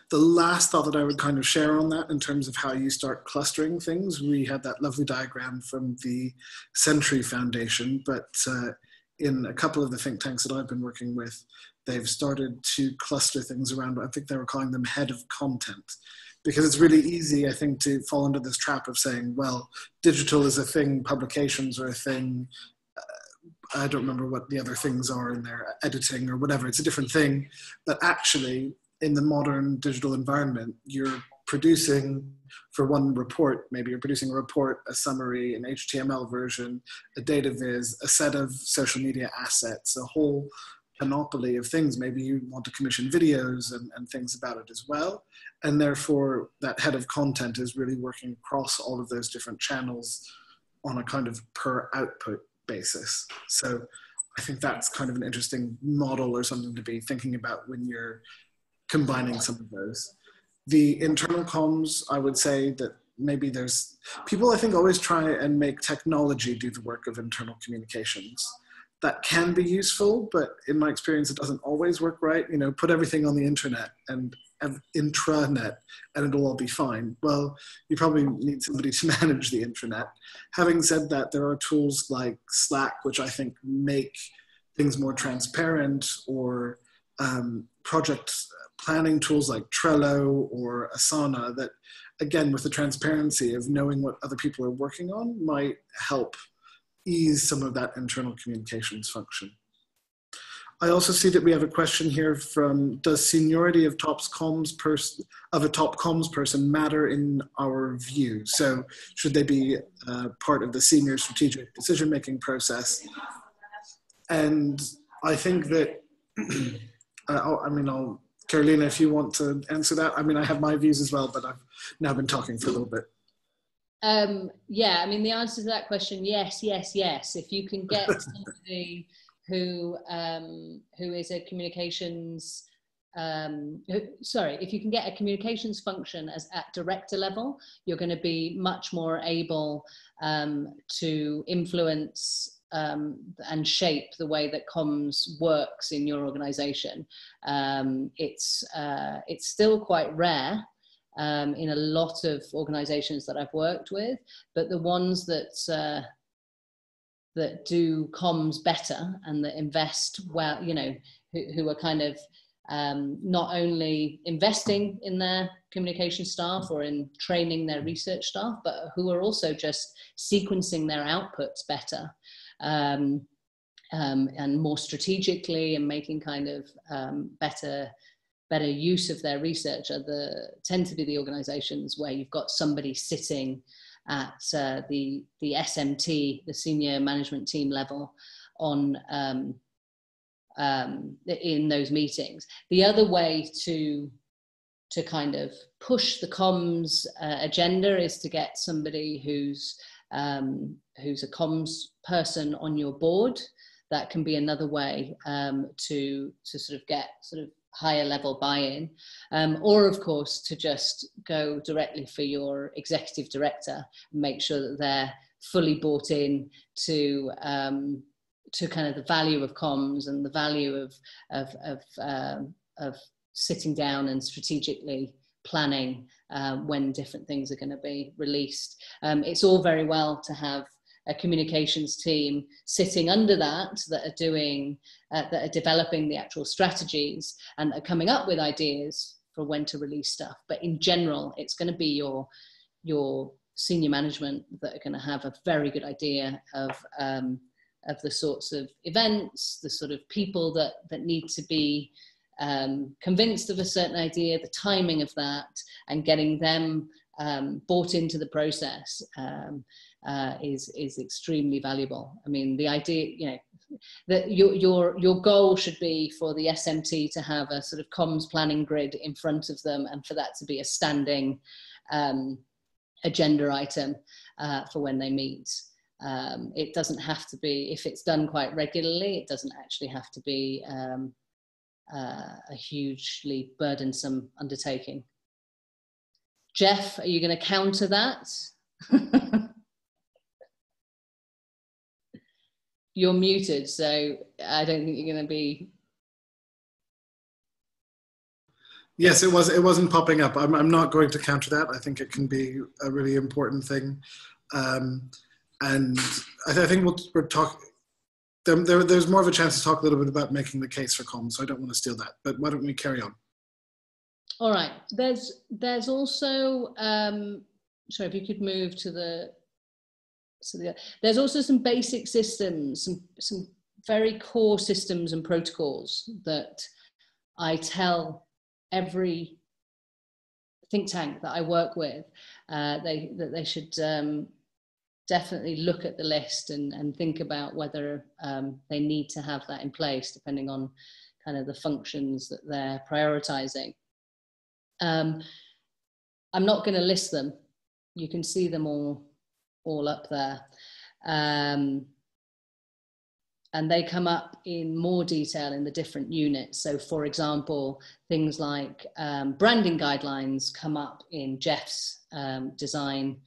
The last thought that I would kind of share on that in terms of how you start clustering things, we had that lovely diagram from the Century Foundation, but in a couple of the think tanks that I've been working with, they've started to cluster things around, I think they were calling them head of content. Because it's really easy, I think, to fall into this trap of saying, well, digital is a thing, publications are a thing, I don't remember what the other things are in there, editing or whatever, it's a different thing. But actually, in the modern digital environment, you're producing for one report, maybe you're producing a report, a summary, an HTML version, a data viz, a set of social media assets, a whole panoply of things. Maybe you want to commission videos and things about it as well. And therefore, that head of content is really working across all of those different channels on a kind of per output basis. So I think that's kind of an interesting model or something to be thinking about when you're combining some of those. The internal comms, I would say that maybe there's, people I think always try and make technology do the work of internal communications. That can be useful, but in my experience, it doesn't always work right. You know, put everything on the internet and intranet and it'll all be fine. Well, you probably need somebody to manage the intranet. Having said that, there are tools like Slack, which I think make things more transparent, or project planning tools like Trello or Asana that, again, with the transparency of knowing what other people are working on, might help ease some of that internal communications function. I also see that we have a question here from, does seniority of a top comms person matter in our view? So should they be part of the senior strategic decision-making process? And I think that, Carolina, if you want to answer that. I mean, I have my views as well, but I've now been talking for a little bit. Yeah, I mean, the answer to that question, yes, yes, yes. If you can get somebody who is a communications, if you can get a communications function at director level, you're going to be much more able to influence and shape the way that comms works in your organization. It's still quite rare. in a lot of organizations that I've worked with, but the ones that that do comms better and that invest well, you know, who are kind of not only investing in their communication staff or in training their research staff, but who are also just sequencing their outputs better and more strategically, and making kind of better use of their research tend to be the organizations where you've got somebody sitting at the SMT, the senior management team level, on in those meetings. The other way to kind of push the comms agenda is to get somebody who's a comms person on your board. That can be another way to sort of get sort of higher level buy-in, or of course to just go directly for your executive director and make sure that they're fully bought in to kind of the value of comms and the value of sitting down and strategically planning when different things are going to be released. It's all very well to have a communications team sitting under that are doing, that are developing the actual strategies and are coming up with ideas for when to release stuff. But in general, it's going to be your senior management that are going to have a very good idea of the sorts of events, the sort of people that need to be convinced of a certain idea, the timing of that, and getting them bought into the process is extremely valuable. I mean, the idea, you know, that your goal should be for the SMT to have a sort of comms planning grid in front of them, and for that to be a standing agenda item for when they meet. It doesn't have to be, if it's done quite regularly, it doesn't actually have to be a hugely burdensome undertaking. Jeff, are you going to counter that? You're muted, so I don't think you're going to be. Yes, it wasn't popping up. I'm not going to counter that. I think it can be a really important thing. And I think we'll talk. There's more of a chance to talk a little bit about making the case for comms, so I don't want to steal that. But why don't we carry on? All right. There's also sorry, if you could move to the. So there's also some basic systems, some very core systems and protocols that I tell every think tank that I work with that they should definitely look at the list and think about whether they need to have that in place, depending on kind of the functions that they're prioritizing. I'm not going to list them. You can see them all up there. And they come up in more detail in the different units. So for example, things like branding guidelines come up in Jeff's design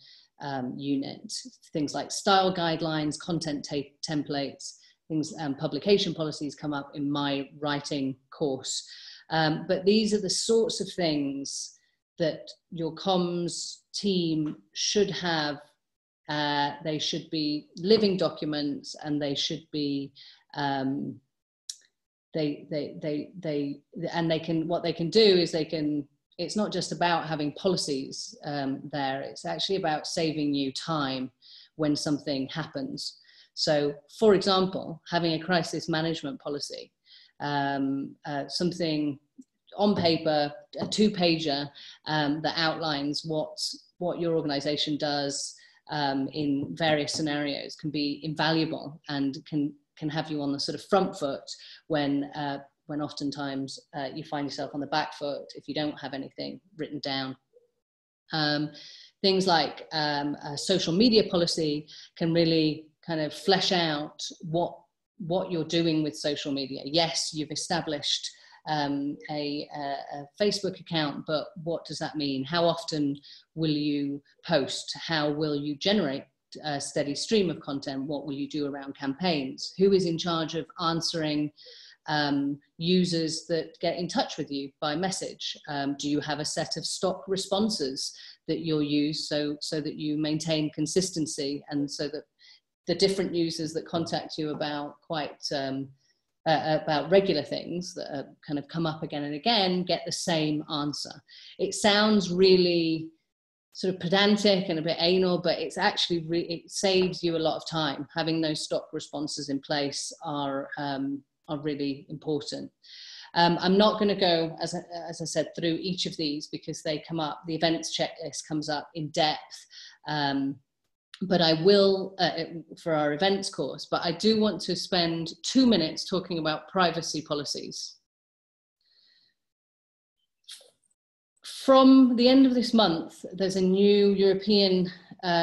unit. Things like style guidelines, content templates, things, publication policies come up in my writing course. But these are the sorts of things that your comms team should have. They should be living documents, and they should be what they can do is it's not just about having policies there, it's actually about saving you time when something happens. So for example, having a crisis management policy, something on paper, a 2-pager that outlines what your organization does in various scenarios, can be invaluable and can have you on the sort of front foot when oftentimes you find yourself on the back foot if you don't have anything written down. Things like a social media policy can really kind of flesh out what you're doing with social media. Yes, you've established a Facebook account, but what does that mean? How often will you post? How will you generate a steady stream of content? What will you do around campaigns? Who is in charge of answering users that get in touch with you by message? Do you have a set of stock responses that you'll use so that you maintain consistency, and so that the different users that contact you about about regular things that kind of come up again and again get the same answer? It sounds really sort of pedantic and a bit anal, but it's actually it saves you a lot of time. Having those stock responses in place are really important. I'm not going to go, as I said, through each of these because they come up. The events checklist comes up in depth, but I will for our events course. But I do want to spend 2 minutes talking about privacy policies. From the end of this month, there's a new European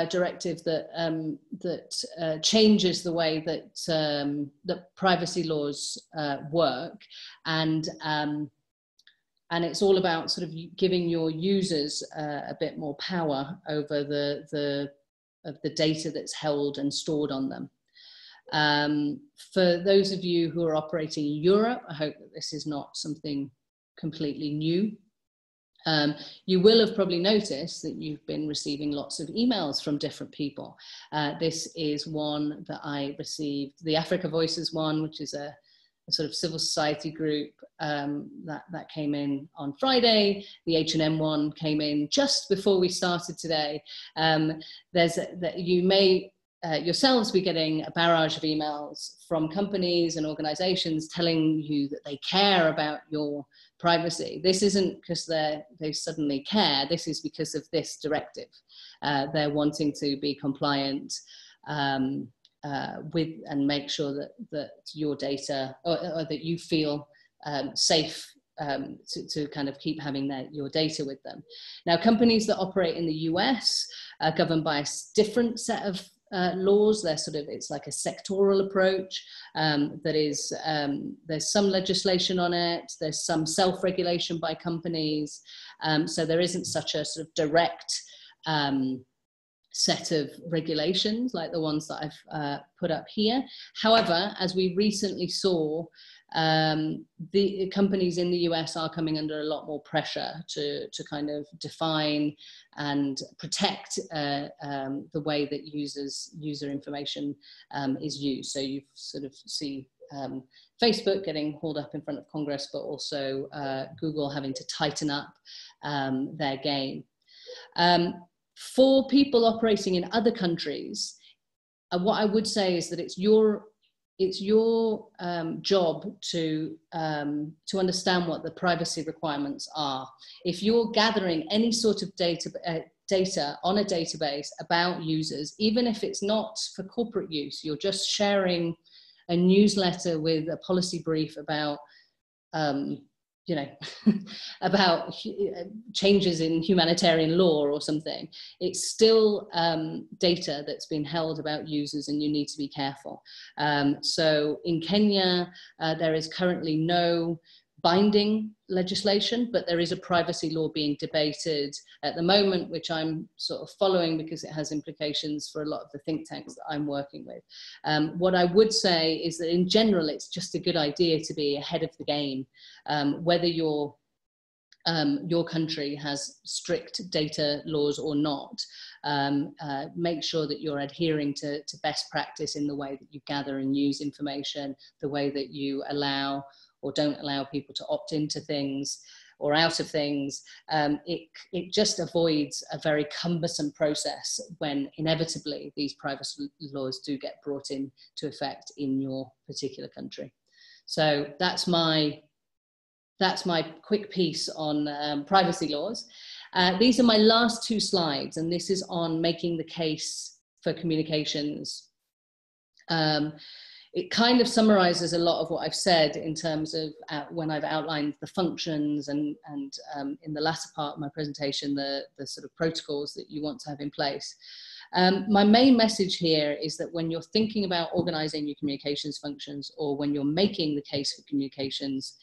directive that changes the way that privacy laws work, and it's all about sort of giving your users a bit more power over the data that's held and stored on them. For those of you who are operating in Europe, I hope that this is not something completely new. You will have probably noticed that you've been receiving lots of emails from different people. This is one that I received, the Africa Voices one, which is a sort of civil society group that came in on Friday. The H&M one came in just before we started today. You may yourselves be getting a barrage of emails from companies and organizations telling you that they care about your privacy. This isn't because they suddenly care. This is because of this directive. They're wanting to be compliant with and make sure that your data, or that you feel safe to kind of keep having your data with them. Now, companies that operate in the US are governed by a different set of laws. It's like a sectoral approach. There's some legislation on it. There's some self-regulation by companies. So there isn't such a sort of direct set of regulations like the ones that I've put up here. However, as we recently saw, the companies in the US are coming under a lot more pressure to kind of define and protect the way that user information is used. So you sort of see Facebook getting hauled up in front of Congress, but also Google having to tighten up their game. For people operating in other countries, what I would say is that it's your job to understand what the privacy requirements are. If you're gathering any sort of data on a database about users, even if it's not for corporate use, you're just sharing a newsletter with a policy brief about about changes in humanitarian law or something, it's still data that's been held about users, and you need to be careful. So in Kenya, there is currently no binding legislation, but there is a privacy law being debated at the moment, which I'm sort of following because it has implications for a lot of the think tanks that I'm working with. What I would say is that in general, it's just a good idea to be ahead of the game, whether your country has strict data laws or not. Make sure that you're adhering to best practice in the way that you gather and use information, the way that you allow or don't allow people to opt into things or out of things. It just avoids a very cumbersome process when inevitably these privacy laws do get brought into effect in your particular country. So that's my quick piece on privacy laws. These are my last two slides, and this is on making the case for communications. It kind of summarizes a lot of what I've said in terms of when I've outlined the functions and in the latter part of my presentation, the sort of protocols that you want to have in place. My main message here is that when you're thinking about organizing your communications functions, or when you're making the case for communications,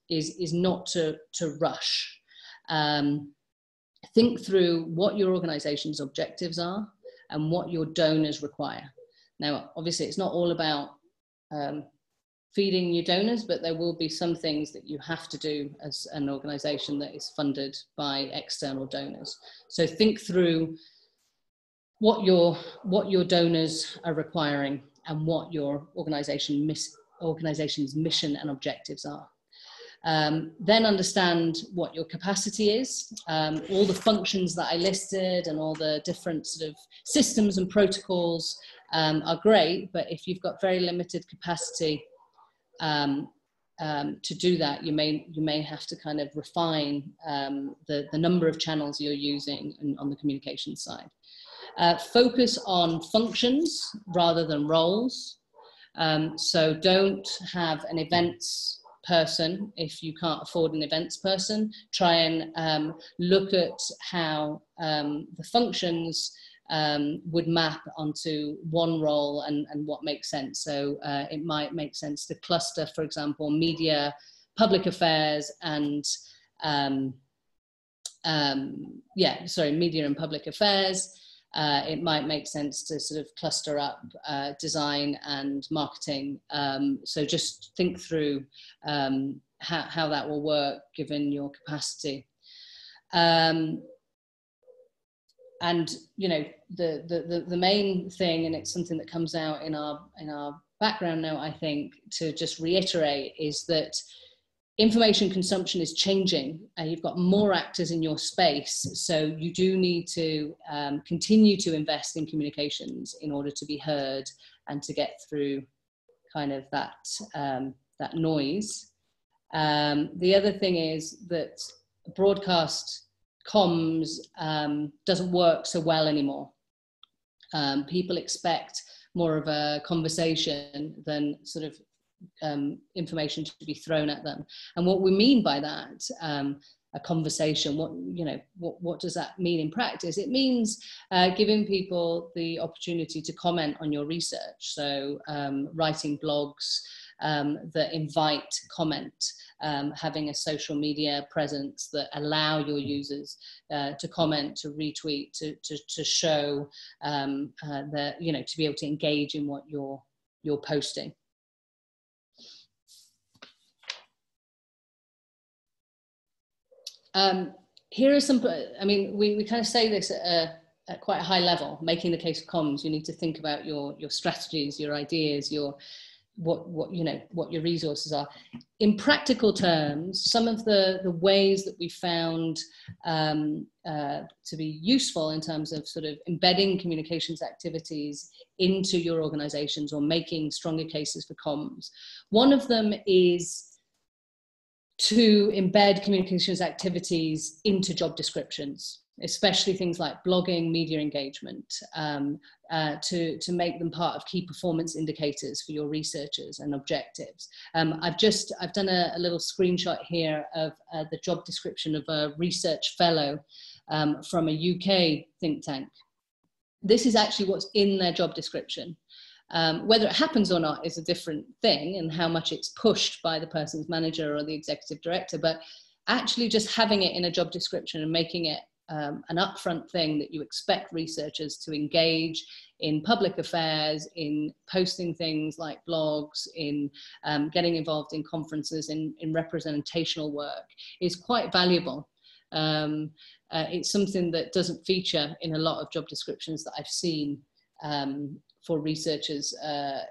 is not to rush. Think through what your organization's objectives are and what your donors require. Now, obviously, it's not all about feeding your donors, but there will be some things that you have to do as an organization that is funded by external donors. So think through what your donors are requiring and what your organization's mission and objectives are. Then understand what your capacity is. All the functions that I listed and all the different sort of systems and protocols are great, but if you've got very limited capacity to do that, you may have to kind of refine the number of channels you're using on the communication side. Focus on functions rather than roles. So don't have an events person if you can't afford an events person. Try and look at how the functions would map onto one role and what makes sense. So it might make sense to cluster, for example, media, public affairs, and media and public affairs. It might make sense to sort of cluster up design and marketing. So just think through how that will work given your capacity. And you know, the main thing, and it's something that comes out in our background note, I think, to just reiterate, is that information consumption is changing. You've got more actors in your space, so you do need to continue to invest in communications in order to be heard and to get through kind of that noise. The other thing is that broadcast comms doesn't work so well anymore. People expect more of a conversation than sort of information to be thrown at them. And what we mean by that, a conversation, what does that mean in practice? It means giving people the opportunity to comment on your research. So writing blogs that invite comment, having a social media presence that allow your users to comment, to retweet, to show that, you know, to be able to engage in what you're posting. Here are some, I mean, we kind of say this at quite a high level, making the case of comms. You need to think about your strategies, your ideas, what your resources are. In practical terms, some of the ways that we found to be useful in terms of sort of embedding communications activities into your organizations or making stronger cases for comms. One of them is to embed communications activities into job descriptions, especially things like blogging, media engagement, to make them part of key performance indicators for your researchers and objectives. I've done a little screenshot here of the job description of a research fellow from a UK think tank. This is actually what's in their job description. Whether it happens or not is a different thing, and how much it's pushed by the person's manager or the executive director, but actually just having it in a job description and making it an upfront thing that you expect researchers to engage in public affairs, in posting things like blogs, in getting involved in conferences, in representational work, is quite valuable. It's something that doesn't feature in a lot of job descriptions that I've seen for researchers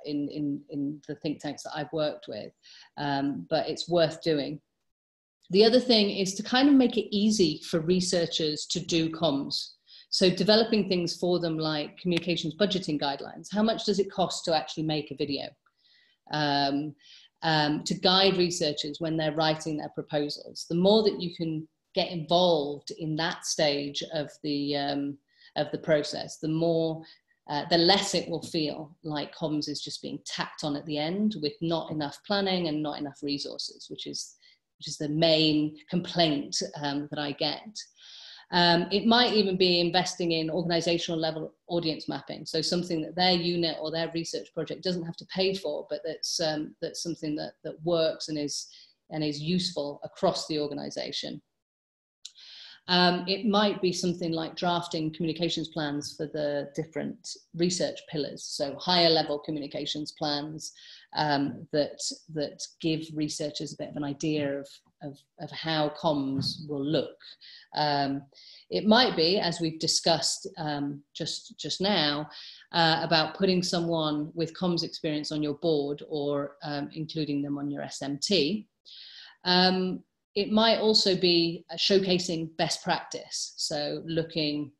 in the think tanks that I've worked with, but it's worth doing. The other thing is to kind of make it easy for researchers to do comms. So developing things for them like communications budgeting guidelines. How much does it cost to actually make a video? To guide researchers when they're writing their proposals. The more that you can get involved in that stage of the process, the less it will feel like comms is just being tacked on at the end with not enough planning and not enough resources, which is the main complaint that I get. It might even be investing in organizational level audience mapping. So something that their unit or their research project doesn't have to pay for, but that's something that works and is useful across the organization. It might be something like drafting communications plans for the different research pillars, so higher level communications plans that give researchers a bit of an idea of how comms will look. It might be, as we've discussed just now, about putting someone with comms experience on your board, or including them on your SMT. It might also be showcasing best practice, so making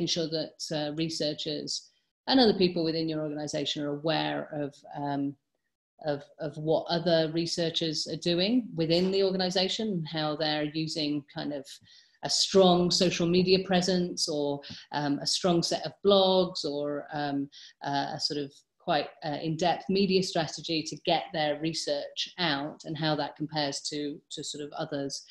sure that researchers and other people within your organization are aware of what other researchers are doing within the organization, and how they're using kind of a strong social media presence, or a strong set of blogs, or a sort of quite in-depth media strategy to get their research out, and how that compares to sort of others,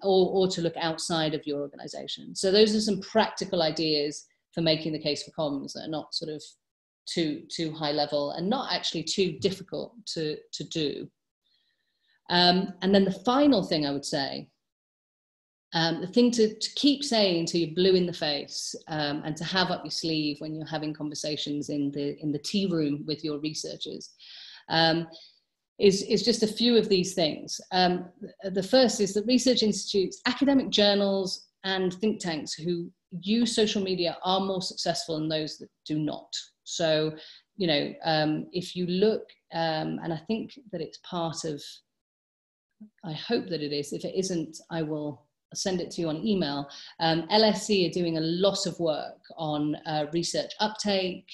or to look outside of your organization. So those are some practical ideas for making the case for comms that are not sort of too high level, and not actually too difficult to do. And then the final thing I would say, the thing to keep saying until you're blue in the face, and to have up your sleeve when you're having conversations in the tea room with your researchers, is just a few of these things. The first is that research institutes, academic journals, and think tanks who use social media are more successful than those that do not. So, you know, if you look, and I think that it's part of, I hope that it is. If it isn't, I will send it to you on email. LSE are doing a lot of work on research uptake,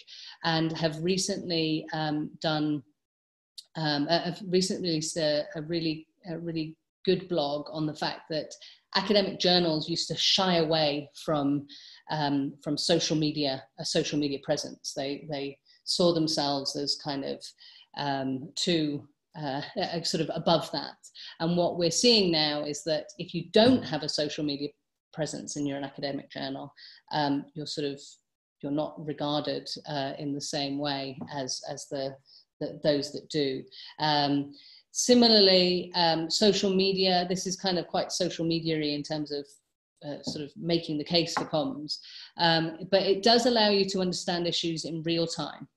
and have recently released a really good blog on the fact that academic journals used to shy away from social media, a social media presence. They saw themselves as kind of too sort of above that. And what we're seeing now is that if you don't have a social media presence and you're an academic journal, you're not regarded in the same way as those that do. Similarly, social media, this is kind of quite social media-y in terms of sort of making the case for comms, but it does allow you to understand issues in real time,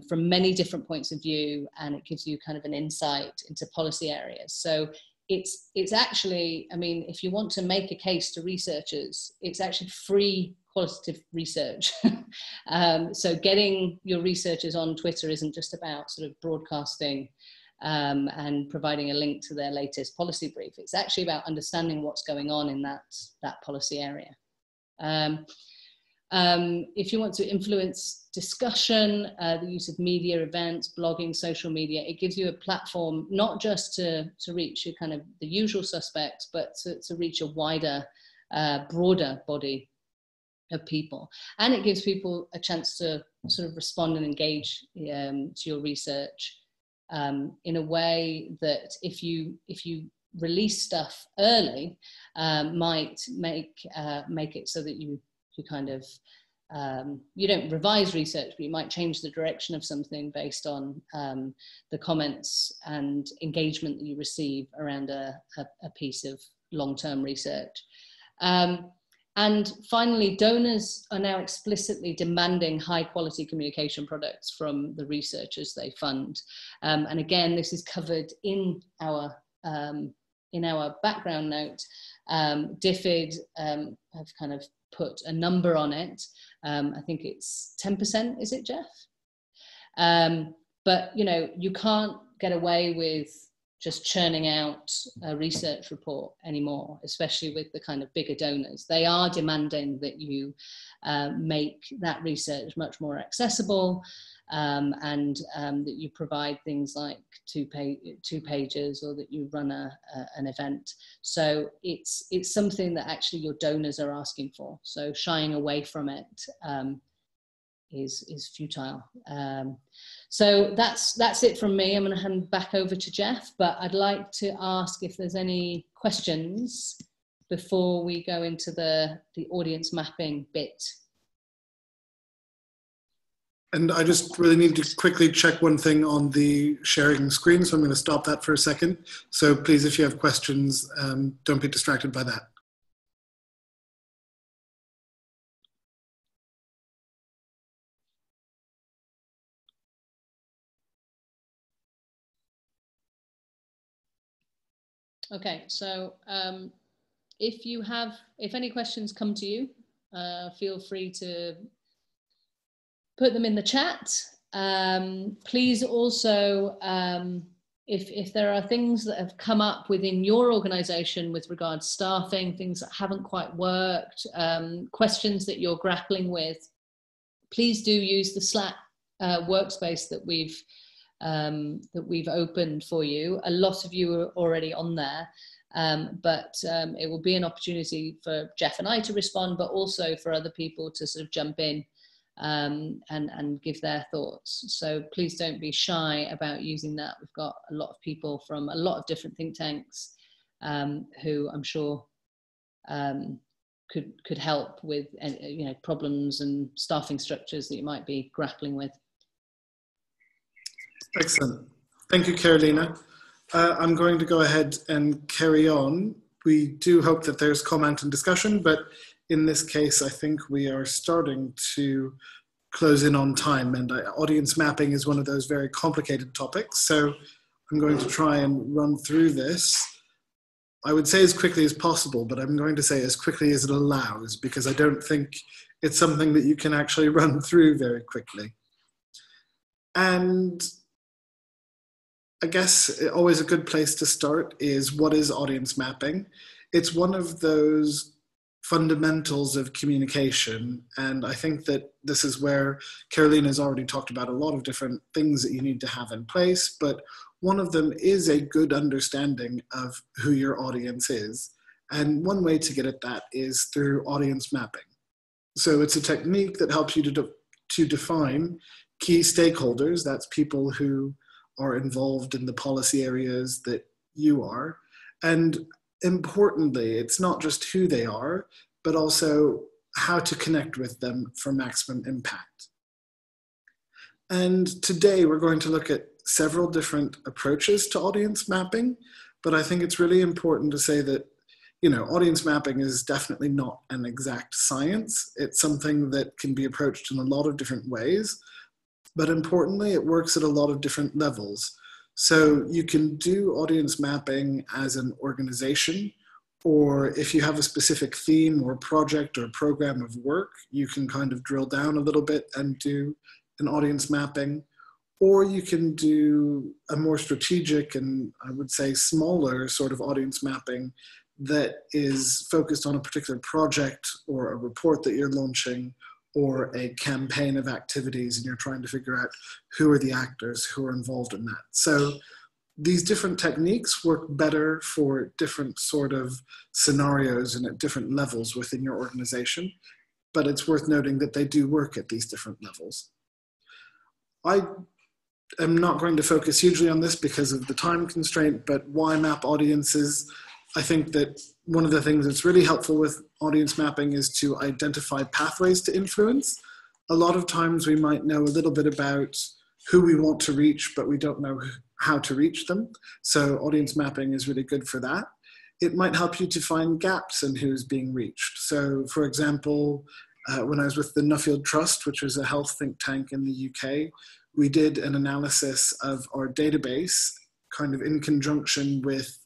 from many different points of view, and it gives you kind of an insight into policy areas. So it's actually, I mean, if you want to make a case to researchers, it's actually free qualitative research. So getting your researchers on Twitter isn't just about sort of broadcasting and providing a link to their latest policy brief. It's actually about understanding what's going on in that policy area. If you want to influence discussion, the use of media events, blogging, social media, it gives you a platform not just to reach your kind of the usual suspects, but to reach a wider, broader body of people. And it gives people a chance to sort of respond and engage to your research in a way that if you release stuff early, might make it so that you kind of you don't revise research, but you might change the direction of something based on the comments and engagement that you receive around a piece of long-term research. And finally, donors are now explicitly demanding high-quality communication products from the researchers they fund. And again, this is covered in our background note. DFID have kind of put a number on it. I think it's 10%, is it, Jeff? But you know, you can't get away with just churning out a research report anymore, especially with the kind of bigger donors. They are demanding that you make that research much more accessible, and that you provide things like two pages, or that you run an event. So it's something that actually your donors are asking for. So shying away from it is futile. So that's it from me. I'm going to hand back over to Jeff, but I'd like to ask if there's any questions before we go into the audience mapping bit. And I just really need to quickly check one thing on the sharing screen, so I'm going to stop that for a second. So please, if you have questions, don't be distracted by that. Okay, so if any questions come to you, feel free to put them in the chat. Please also, if there are things that have come up within your organization with regards to staffing, things that haven't quite worked, questions that you're grappling with, please do use the Slack workspace that we've opened for you. A lot of you are already on there, but it will be an opportunity for Jeff and I to respond, but also for other people to sort of jump in and give their thoughts. So please don't be shy about using that. We've got a lot of people from a lot of different think tanks who I'm sure could help with problems and staffing structures that you might be grappling with. Excellent. Thank you, Carolina. I'm going to go ahead and carry on. We do hope that there's comment and discussion, but in this case, I think we are starting to close in on time, and audience mapping is one of those very complicated topics. So I'm going to try and run through this. I would say as quickly as possible, but I'm going to say as quickly as it allows, because I don't think it's something that you can actually run through very quickly. And I guess always a good place to start is, what is audience mapping? It's one of those fundamentals of communication, and I think that this is where Carolina has already talked about a lot of different things that you need to have in place, but one of them is a good understanding of who your audience is. And one way to get at that is through audience mapping. So it's a technique that helps you to define key stakeholders. That's people who are involved in the policy areas that you are. And importantly, it's not just who they are, but also how to connect with them for maximum impact. And today we're going to look at several different approaches to audience mapping, but I think it's really important to say that, audience mapping is definitely not an exact science. It's something that can be approached in a lot of different ways, but importantly, it works at a lot of different levels. So you can do audience mapping as an organization, or if you have a specific theme or project or program of work, you can kind of drill down a little bit and do an audience mapping. Or you can do a more strategic and, I would say, smaller sort of audience mapping that is focused on a particular project or a report that you're launching or a campaign of activities, and you're trying to figure out who are the actors who are involved in that. So these different techniques work better for different sort of scenarios and at different levels within your organization, but it's worth noting that they do work at these different levels. I am not going to focus hugely on this because of the time constraint, but why map audiences? I think that one of the things that's really helpful with audience mapping is to identify pathways to influence. A lot of times we might know a little bit about who we want to reach, but we don't know how to reach them. So audience mapping is really good for that. It might help you to find gaps in who's being reached. So for example, when I was with the Nuffield Trust, which was a health think tank in the UK, we did an analysis of our database kind of in conjunction with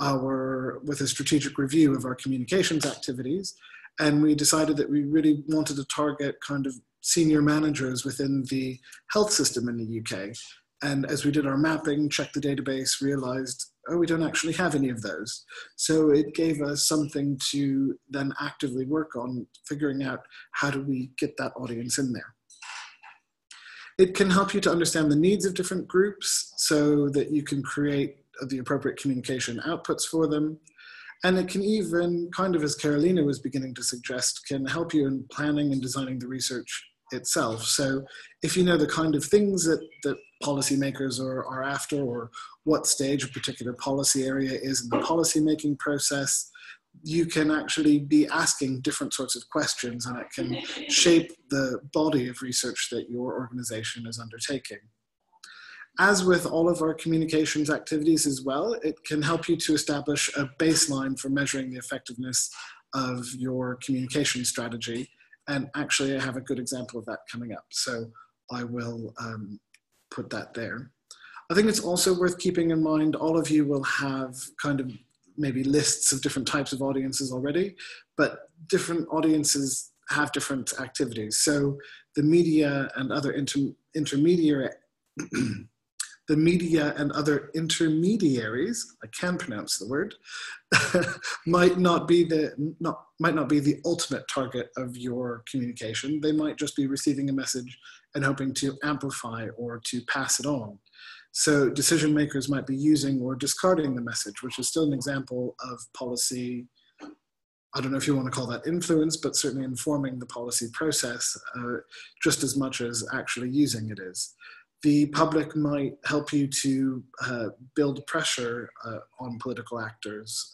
a strategic review of our communications activities. And we decided that we really wanted to target kind of senior managers within the health system in the UK. And as we did our mapping, checked the database, realized, oh, we don't actually have any of those. So it gave us something to then actively work on, figuring out how do we get that audience in there. It can help you to understand the needs of different groups so that you can create the appropriate communication outputs for them. And it can even, kind of as Carolina was beginning to suggest, can help you in planning and designing the research itself. So if you know the kind of things that policymakers are after, or what stage a particular policy area is in the policy making process, you can actually be asking different sorts of questions, and it can shape the body of research that your organization is undertaking. As with all of our communications activities as well, it can help you to establish a baseline for measuring the effectiveness of your communication strategy. And actually, I have a good example of that coming up. So I will put that there. I think it's also worth keeping in mind, all of you will have kind of maybe lists of different types of audiences already, but different audiences have different activities. So the media and other intermediary the media and other intermediaries, I can pronounce the word, might not be the ultimate target of your communication. They might just be receiving a message and hoping to amplify or to pass it on. So decision makers might be using or discarding the message, which is still an example of policy. I don't know if you want to call that influence, but certainly informing the policy process just as much as actually using it is. The public might help you to build pressure on political actors,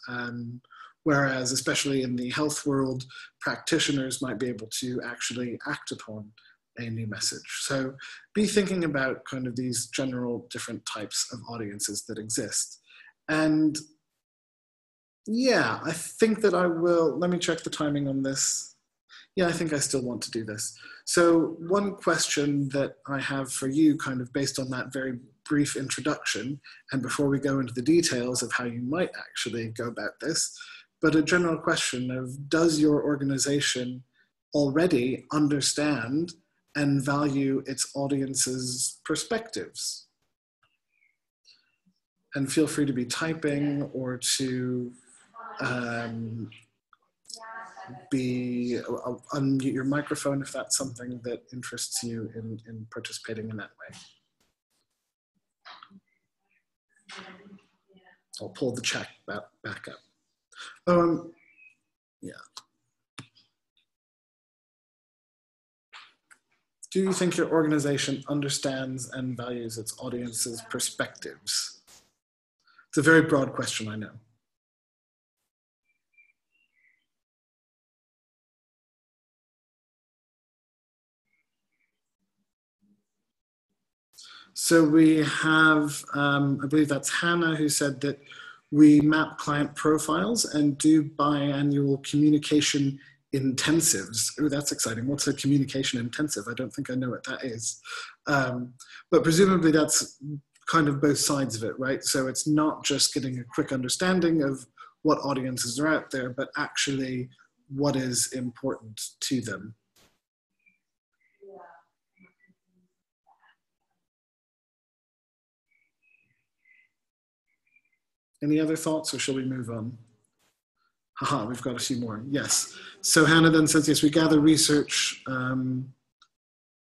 whereas especially in the health world, practitioners might be able to actually act upon a new message. So be thinking about kind of these general different types of audiences that exist. And yeah, I think that I will, let me check the timing on this. Yeah, I think I still want to do this. So one question that I have for you, kind of based on that very brief introduction, and before we go into the details of how you might actually go about this, but a general question of, does your organization already understand and value its audience's perspectives? And feel free to be typing or to unmute your microphone if that's something that interests you in participating in that way. I'll pull the chat back up. Yeah. Do you think your organization understands and values its audience's perspectives? It's a very broad question, I know. So we have, I believe that's Hannah, who said that we map client profiles and do biannual communication intensives. Oh, that's exciting. What's a communication intensive? I don't think I know what that is. But presumably that's kind of both sides of it, right? So it's not just getting a quick understanding of what audiences are out there, but actually what is important to them. Any other thoughts, or shall we move on? Haha, we've got a few more. Yes. So Hannah then says, yes, we gather research.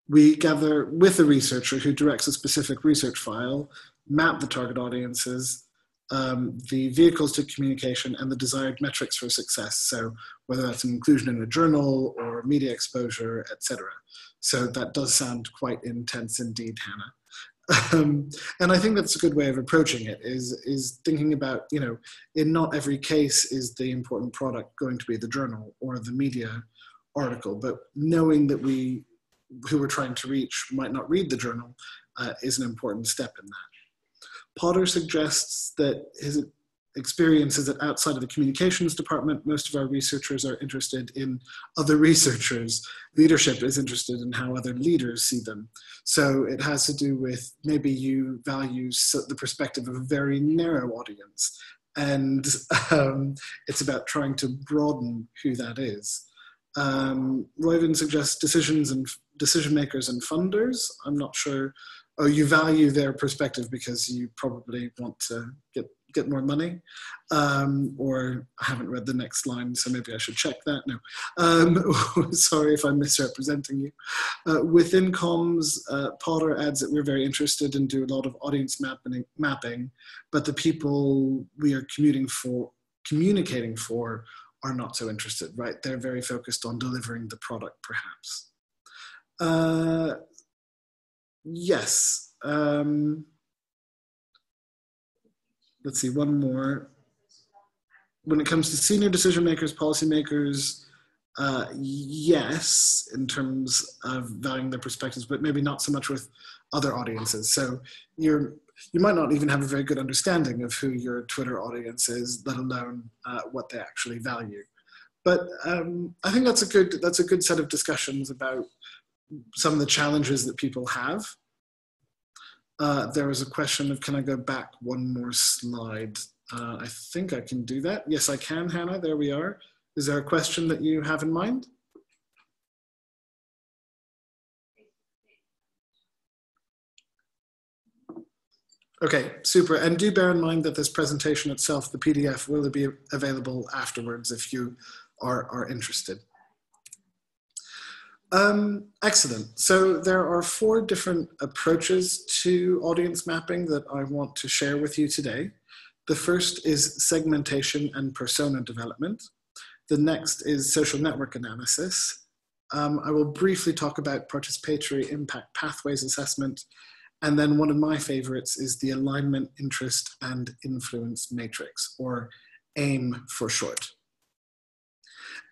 We gather with a researcher who directs a specific research file, map the target audiences, the vehicles to communication, and the desired metrics for success. So whether that's an inclusion in a journal or media exposure, etc. So that does sound quite intense indeed, Hannah. And I think that's a good way of approaching it, is thinking about, you know, in not every case is the important product going to be the journal or the media article, but knowing that who we're trying to reach might not read the journal is an important step in that. Potter suggests that his experience is that outside of the communications department, most of our researchers are interested in other researchers. Leadership is interested in how other leaders see them. So it has to do with maybe you value the perspective of a very narrow audience. And it's about trying to broaden who that is. Royvind suggests decision makers and funders. I'm not sure. Oh, you value their perspective because you probably want to get more money, or I haven't read the next line, so maybe I should check that. No, sorry if I'm misrepresenting you. Within comms, Potter adds that we're very interested and do a lot of audience mapping, but the people we are communicating for are not so interested, right? They're very focused on delivering the product, perhaps. Yes. Let's see, one more. when it comes to senior decision makers, policymakers, yes, in terms of valuing their perspectives, but maybe not so much with other audiences. So you might not even have a very good understanding of who your Twitter audience is, let alone what they actually value. But I think that's a good set of discussions about some of the challenges that people have. There was a question of, can I go back one more slide? I think I can do that. Yes, I can, Hannah. There we are. Is there a question that you have in mind? Okay, super. And do bear in mind that this presentation itself, the PDF, will be available afterwards if you are interested. Excellent. So there are 4 different approaches to audience mapping that I want to share with you today. The first is segmentation and persona development. The next is social network analysis. I will briefly talk about participatory impact pathways assessment. And then one of my favorites is the alignment, interest, and influence matrix, or AIM for short.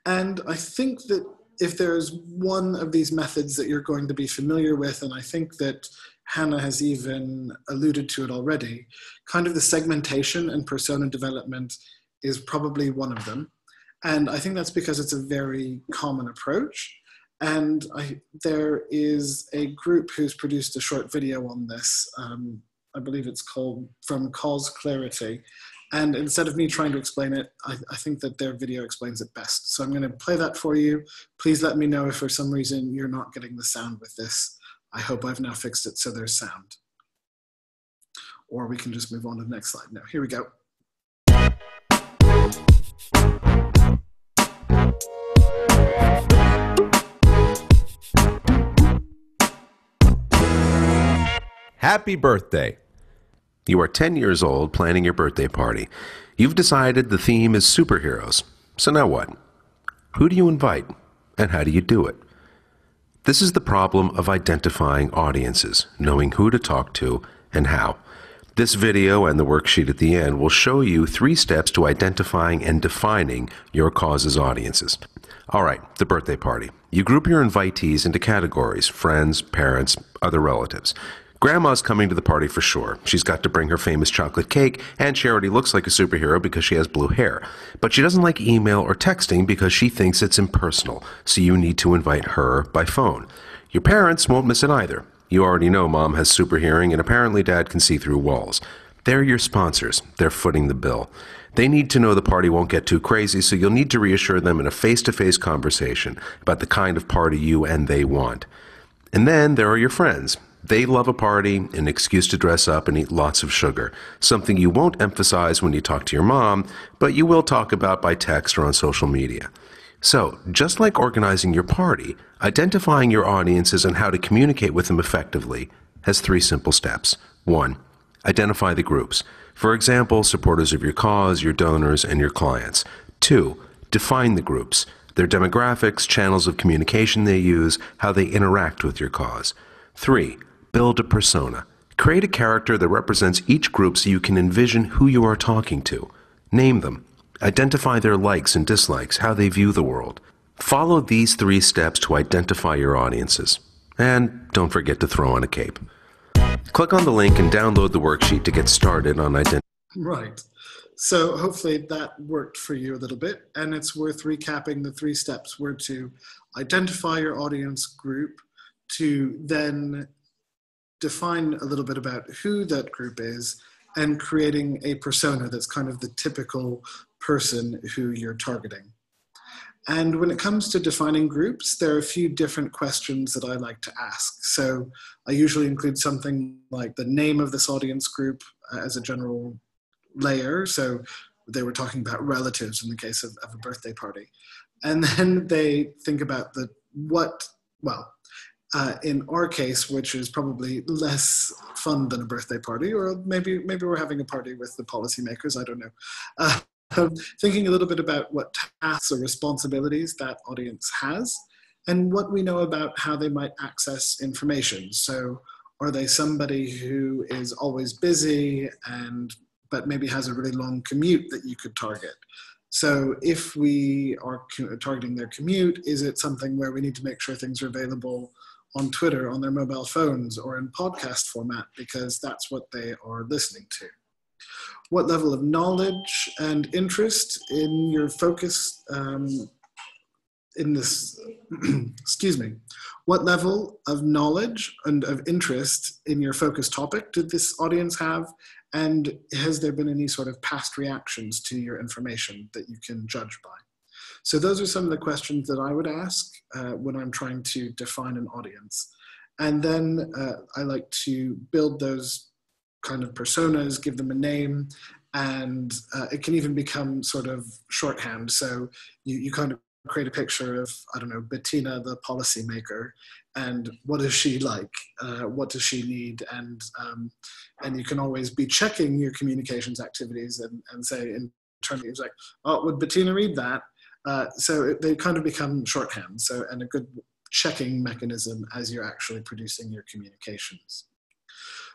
And I think that if there's one of these methods that you're going to be familiar with, and I think that Hannah has even alluded to it already, kind of the segmentation and persona development is probably one of them. And I think that's because it's a very common approach. And there is a group who's produced a short video on this. I believe it's called From Cause Clarity. And instead of me trying to explain it, I think that their video explains it best. So I'm going to play that for you. Please let me know if for some reason you're not getting the sound with this. I hope I've now fixed it so there's sound. Or we can just move on to the next slide. No, here we go. Happy birthday. You are 10 years old planning your birthday party. You've decided the theme is superheroes. So now what? Who do you invite? And how do you do it? This is the problem of identifying audiences, knowing who to talk to and how. This video and the worksheet at the end will show you 3 steps to identifying and defining your cause's audiences. All right, the birthday party. You group your invitees into categories: friends, parents, other relatives. Grandma's coming to the party for sure. She's got to bring her famous chocolate cake, and she already looks like a superhero because she has blue hair. But she doesn't like email or texting because she thinks it's impersonal, so you need to invite her by phone. Your parents won't miss it either. You already know Mom has super hearing, and apparently Dad can see through walls. They're your sponsors. They're footing the bill. They need to know the party won't get too crazy, so you'll need to reassure them in a face-to-face conversation about the kind of party you and they want. And then there are your friends. They love a party, an excuse to dress up and eat lots of sugar, something you won't emphasize when you talk to your mom, but you will talk about by text or on social media. So, just like organizing your party, identifying your audiences and how to communicate with them effectively has 3 simple steps. 1. Identify the groups. For example, supporters of your cause, your donors, and your clients. 2. Define the groups, their demographics, channels of communication they use, how they interact with your cause. 3. Build a persona. Create a character that represents each group so you can envision who you are talking to. Name them. Identify their likes and dislikes, how they view the world. Follow these 3 steps to identify your audiences. And don't forget to throw on a cape. Click on the link and download the worksheet to get started on identifying. Right. So hopefully that worked for you a little bit. And it's worth recapping. The 3 steps were to identify your audience group, to then define a little bit about who that group is, and creating a persona that's kind of the typical person who you're targeting. And when it comes to defining groups, there are a few different questions that I like to ask. So I usually include something like the name of this audience group as a general layer. So they were talking about relatives in the case of a birthday party. And then they think about in our case, which is probably less fun than a birthday party, or maybe we're having a party with the policymakers, I don't know. Thinking a little bit about what tasks or responsibilities that audience has, and what we know about how they might access information. So are they somebody who is always busy but maybe has a really long commute that you could target? So if we are targeting their commute, is it something where we need to make sure things are available on Twitter, on their mobile phones, or in podcast format, because that's what they are listening to? What level of knowledge and interest in your focus in this, excuse me, what level of knowledge and of interest in your focus topic did this audience have? And has there been any sort of past reactions to your information that you can judge by? So those are some of the questions that I would ask when I'm trying to define an audience. And then I like to build those kind of personas, give them a name, and it can even become sort of shorthand. So you kind of create a picture of, I don't know, Bettina, the policymaker, and what is she like? What does she need? And you can always be checking your communications activities and say internally, it's like, oh, would Bettina read that? So they kind of become shorthand. So, and a good checking mechanism as you're actually producing your communications.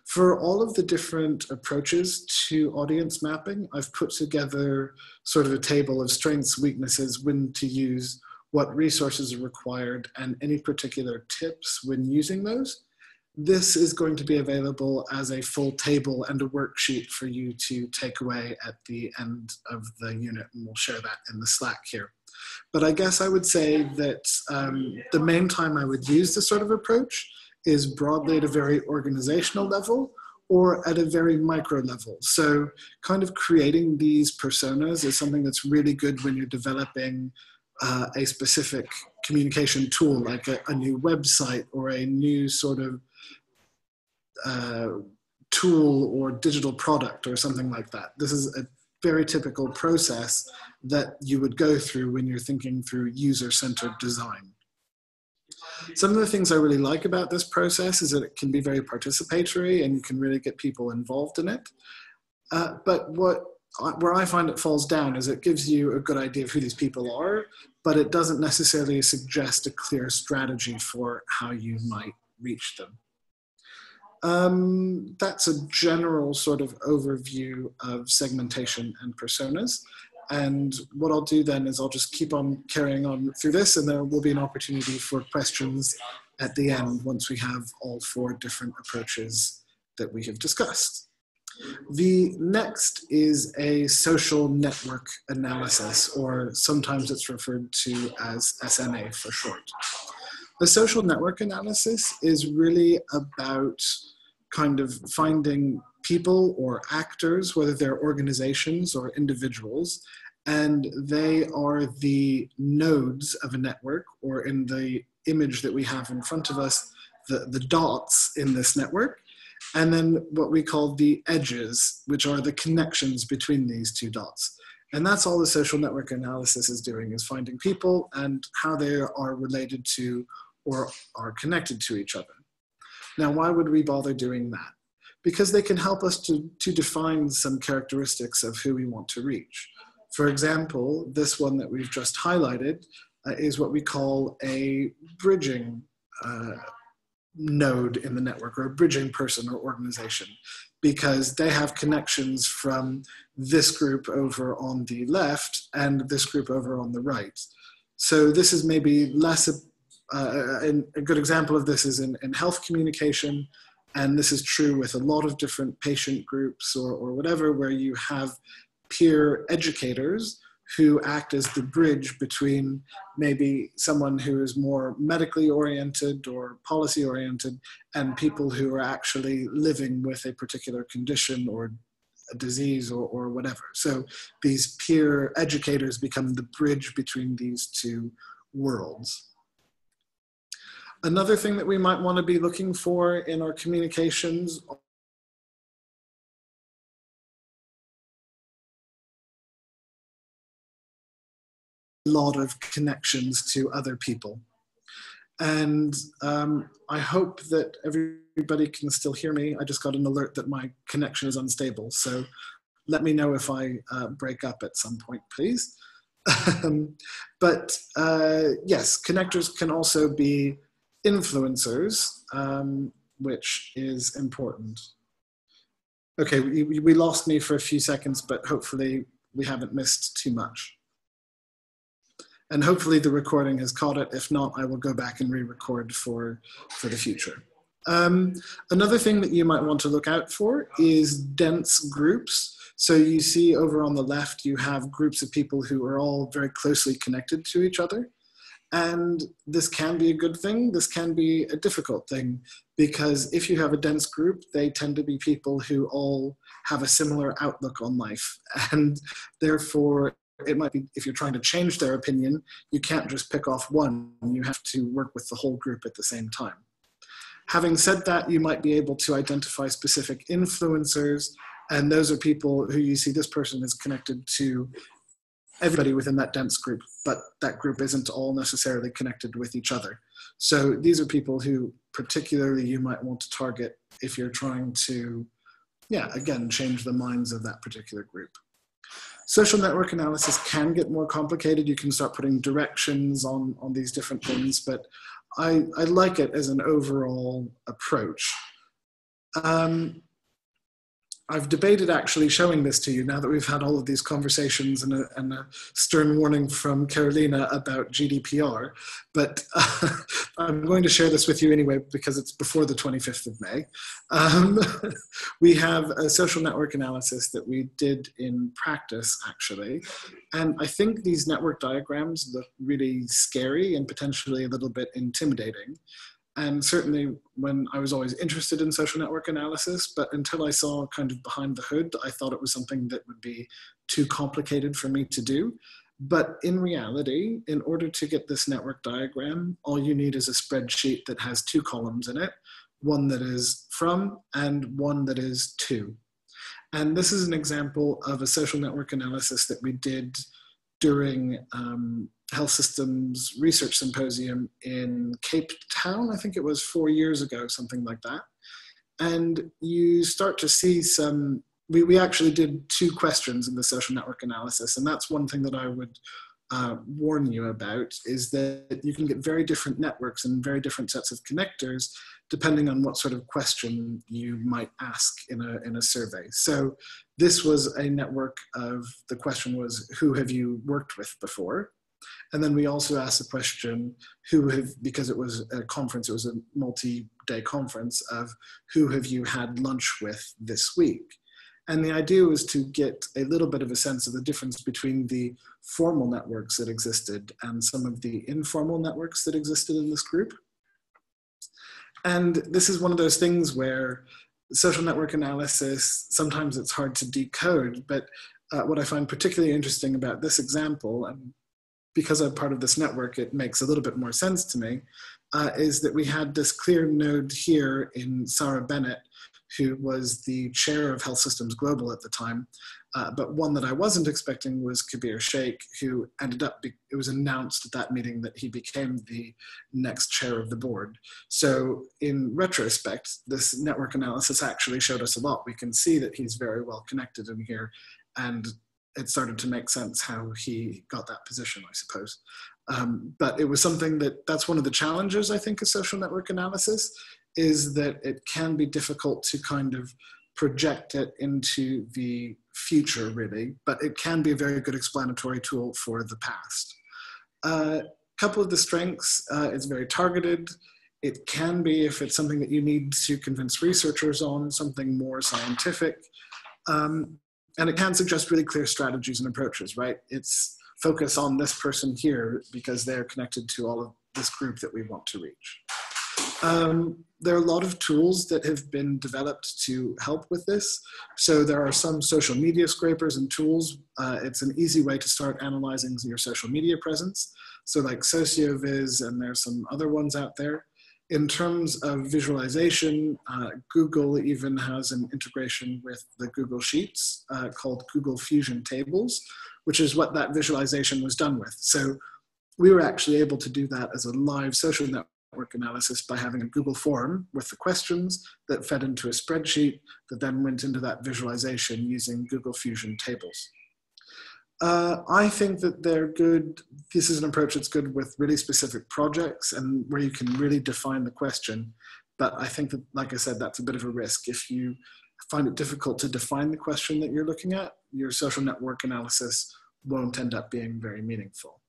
For all of the different approaches to audience mapping, I've put together sort of a table of strengths, weaknesses, when to use, what resources are required, and any particular tips when using those. This is going to be available as a full table and a worksheet for you to take away at the end of the unit, and we'll share that in the Slack here. But I guess I would say that the main time I would use this sort of approach is broadly at a very organizational level or at a very micro level. So kind of creating these personas is something that's really good when you're developing a specific communication tool, like a new website or a new sort of tool or digital product or something like that. This is a very typical process that you would go through when you're thinking through user-centered design. Some of the things I really like about this process is that it can be very participatory and you can really get people involved in it. But where I find it falls down is it gives you a good idea of who these people are, but it doesn't necessarily suggest a clear strategy for how you might reach them. That's a general sort of overview of segmentation and personas. And what I'll do then is I'll just keep on carrying on through this, and there will be an opportunity for questions at the end once we have all 4 different approaches that we have discussed. The next is a social network analysis, or sometimes it's referred to as SNA for short. The social network analysis is really about kind of finding people or actors, whether they're organizations or individuals, and they are the nodes of a network, or in the image that we have in front of us, the dots in this network, and then what we call the edges, which are the connections between these 2 dots. And that's all the social network analysis is doing, is finding people and how they are related to or are connected to each other. Now, why would we bother doing that? Because they can help us to define some characteristics of who we want to reach. For example, this one that we've just highlighted is what we call a bridging node in the network, or a bridging person or organization, because they have connections from this group over on the left and this group over on the right. So this is maybe less, a good example of this is in health communication, and this is true with a lot of different patient groups or whatever, where you have peer educators who act as the bridge between maybe someone who is more medically oriented or policy oriented and people who are actually living with a particular condition or a disease or whatever. So these peer educators become the bridge between these 2 worlds. Another thing that we might want to be looking for in our communications lot of connections to other people. And I hope that everybody can still hear me. I just got an alert that my connection is unstable. So let me know if I break up at some point, please. But yes, connectors can also be influencers, which is important. Okay, we lost me for a few seconds, but hopefully we haven't missed too much. And hopefully the recording has caught it. If not, I will go back and re-record for the future. Another thing that you might want to look out for is dense groups. So you see over on the left, you have groups of people who are all very closely connected to each other. And this can be a good thing. This can be a difficult thing, because if you have a dense group, they tend to be people who all have a similar outlook on life. And therefore, it might be, if you're trying to change their opinion, you can't just pick off one. You have to work with the whole group at the same time. Having said that, you might be able to identify specific influencers, and those are people who you see this person is connected to everybody within that dense group, but that group isn't all necessarily connected with each other. So these are people who particularly you might want to target if you're trying to, again, change the minds of that particular group. Social network analysis can get more complicated. You can start putting directions on these different things, but I like it as an overall approach. I've debated actually showing this to you now that we've had all of these conversations and a stern warning from Carolina about GDPR, but I'm going to share this with you anyway because it's before the 25th of May. We have a social network analysis that we did in practice actually, and I think these network diagrams look really scary and potentially a little bit intimidating. And certainly when I was always interested in social network analysis, but until I saw kind of behind the hood, I thought it was something that would be too complicated for me to do. But in reality, in order to get this network diagram, all you need is a spreadsheet that has two columns in it, one that is from and one that is to. And this is an example of a social network analysis that we did during Health Systems Research Symposium in Cape Town. I think it was 4 years ago, something like that. And you start to see some, we actually did two questions in the social network analysis. And that's one thing that I would warn you about, is that you can get very different networks and very different sets of connectors depending on what sort of question you might ask in a survey. So this was a network of, the question was, who have you worked with before? And then we also asked the question, because it was a conference, it was a multi-day conference, of who have you had lunch with this week? And the idea was to get a little bit of a sense of the difference between the formal networks that existed and some of the informal networks that existed in this group. And this is one of those things where social network analysis, sometimes it's hard to decode, but what I find particularly interesting about this example, and because I'm part of this network, it makes a little bit more sense to me, is that we had this clear node here in Sarah Bennett, who was the chair of Health Systems Global at the time. But one that I wasn't expecting was Kabir Sheikh, who ended up, it was announced at that meeting that he became the next chair of the board. So in retrospect, this network analysis actually showed us a lot. We can see that he's very well connected in here, and it started to make sense how he got that position, I suppose. But it was something that's one of the challenges, I think, of social network analysis, is that it can be difficult to kind of project it into the future, really, but it can be a very good explanatory tool for the past. A couple of the strengths, it's very targeted. It can be, if it's something that you need to convince researchers on, something more scientific. And it can suggest really clear strategies and approaches, right? It's focus on this person here because they're connected to all of this group that we want to reach. There are a lot of tools that have been developed to help with this. So there are some social media scrapers and tools. It's an easy way to start analyzing your social media presence. So like SocioViz, and there's some other ones out there. In terms of visualization, Google even has an integration with the Google Sheets called Google Fusion Tables, which is what that visualization was done with. So we were actually able to do that as a live social network analysis by having a Google form with the questions that fed into a spreadsheet that then went into that visualization using Google Fusion Tables. I think that they're good. This is an approach that's good with really specific projects and where you can really define the question. But I think that, like I said, that's a bit of a risk. If you find it difficult to define the question that you're looking at, your social network analysis won't end up being very meaningful.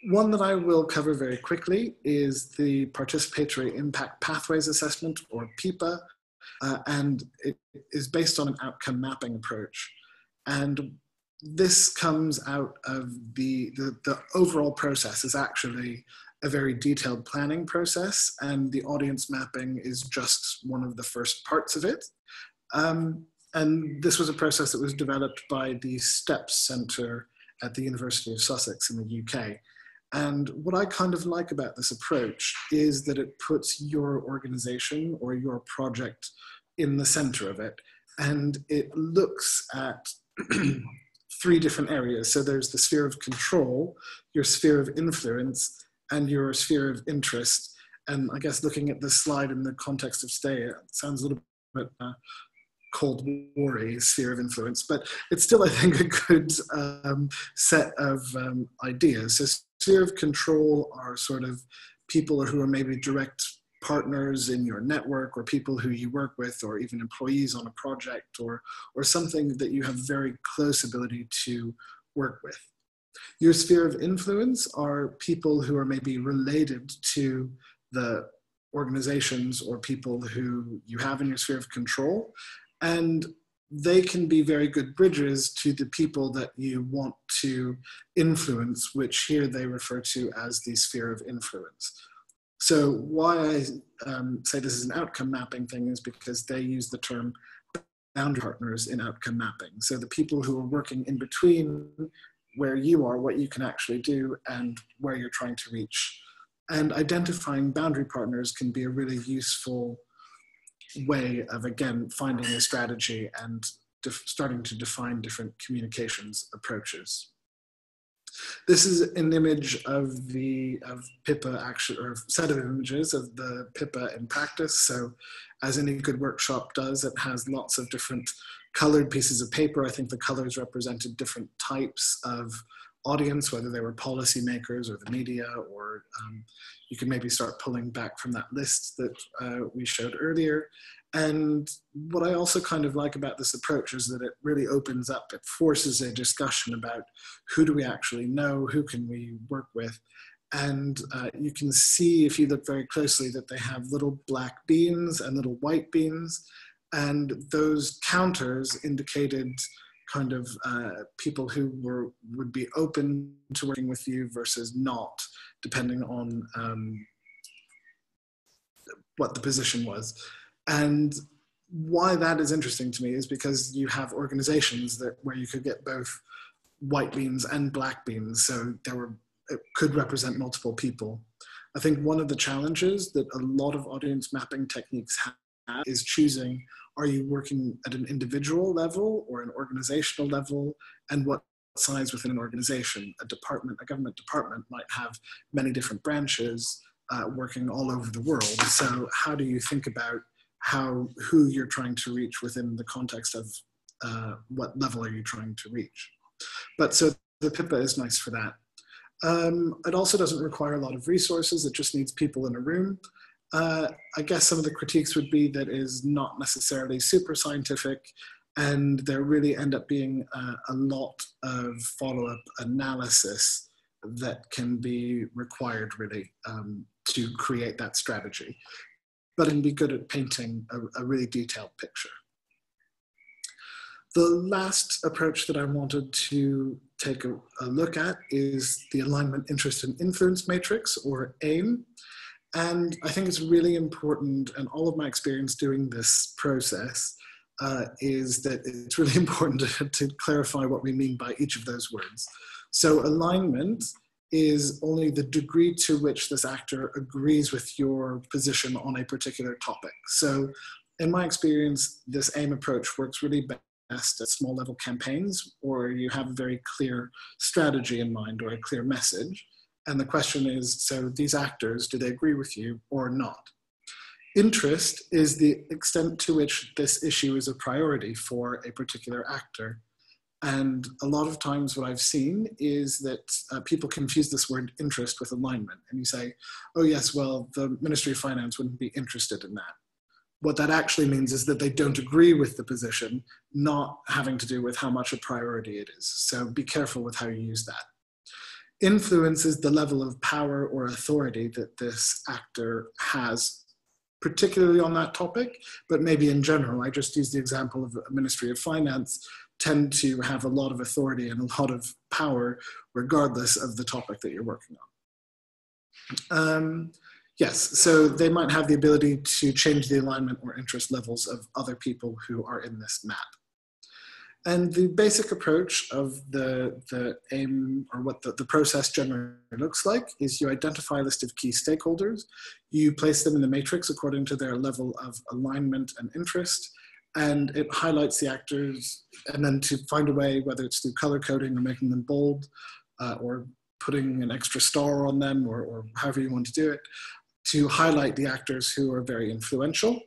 One that I will cover very quickly is the Participatory Impact Pathways Assessment, or PIPA, and it is based on an outcome mapping approach. And this comes out of the overall process is actually a very detailed planning process, and the audience mapping is just one of the first parts of it. And this was a process that was developed by the STEPS Centre at the University of Sussex in the UK. And what I kind of like about this approach is that it puts your organization or your project in the center of it. And it looks at three different areas. So there's the sphere of control, your sphere of influence, and your sphere of interest. And I guess looking at this slide in the context of today, it sounds a little bit Cold War-y sphere of influence, but it's still, I think, a good set of ideas. So sphere of control are sort of people who are maybe direct partners in your network, or people who you work with, or even employees on a project, or something that you have very close ability to work with. Your sphere of influence are people who are maybe related to the organizations or people who you have in your sphere of control. And they can be very good bridges to the people that you want to influence, which here they refer to as the sphere of influence. So why I say this is an outcome mapping thing is because they use the term boundary partners in outcome mapping. So the people who are working in between where you are, what you can actually do, and where you're trying to reach. And identifying boundary partners can be a really useful way of, again, finding a strategy and starting to define different communications approaches. This is an image of PIPA, actually, or a set of images of the PIPA in practice. So as any good workshop does, it has lots of different colored pieces of paper. I think the colors represented different types of audience, whether they were policymakers or the media, or you can maybe start pulling back from that list that we showed earlier. And what I also kind of like about this approach is that it really opens up, it forces a discussion about who do we actually know, who can we work with. And you can see, if you look very closely, that they have little black beans and little white beans. And those counters indicated kind of people who would be open to working with you versus not, depending on what the position was. And why that is interesting to me is because you have organizations where you could get both white beans and black beans, so it could represent multiple people. I think one of the challenges that a lot of audience mapping techniques have is choosing, are you working at an individual level or an organizational level, and what size within an organization? A government department might have many different branches working all over the world. So how do you think about who you're trying to reach within the context of what level are you trying to reach? But so the PIPA is nice for that. It also doesn't require a lot of resources. It just needs people in a room. I guess some of the critiques would be that is not necessarily super scientific, and there really end up being a lot of follow-up analysis that can be required, really, to create that strategy. But it can be good at painting a really detailed picture. The last approach that I wanted to take a look at is the Alignment, Interest, and Influence Matrix, or AIM. And I think it's really important, and all of my experience doing this process is that it's really important to clarify what we mean by each of those words. So alignment is only the degree to which this actor agrees with your position on a particular topic. So in my experience, this AIM approach works really best at small level campaigns, or you have a very clear strategy in mind or a clear message. And the question is, so these actors, do they agree with you or not? Interest is the extent to which this issue is a priority for a particular actor. And a lot of times what I've seen is that people confuse this word interest with alignment. And you say, oh yes, well, the Ministry of Finance wouldn't be interested in that. What that actually means is that they don't agree with the position, not having to do with how much a priority it is. So be careful with how you use that. Influence is the level of power or authority that this actor has, particularly on that topic, but maybe in general. I just used the example of the Ministry of Finance, tend to have a lot of authority and a lot of power regardless of the topic that you're working on. Yes, so they might have the ability to change the alignment or interest levels of other people who are in this map. And the basic approach of the aim, or what the process generally looks like, is you identify a list of key stakeholders, you place them in the matrix according to their level of alignment and interest, and it highlights the actors, and then to find a way, whether it's through color coding or making them bold, or putting an extra star on them, or however you want to do it, to highlight the actors who are very influential.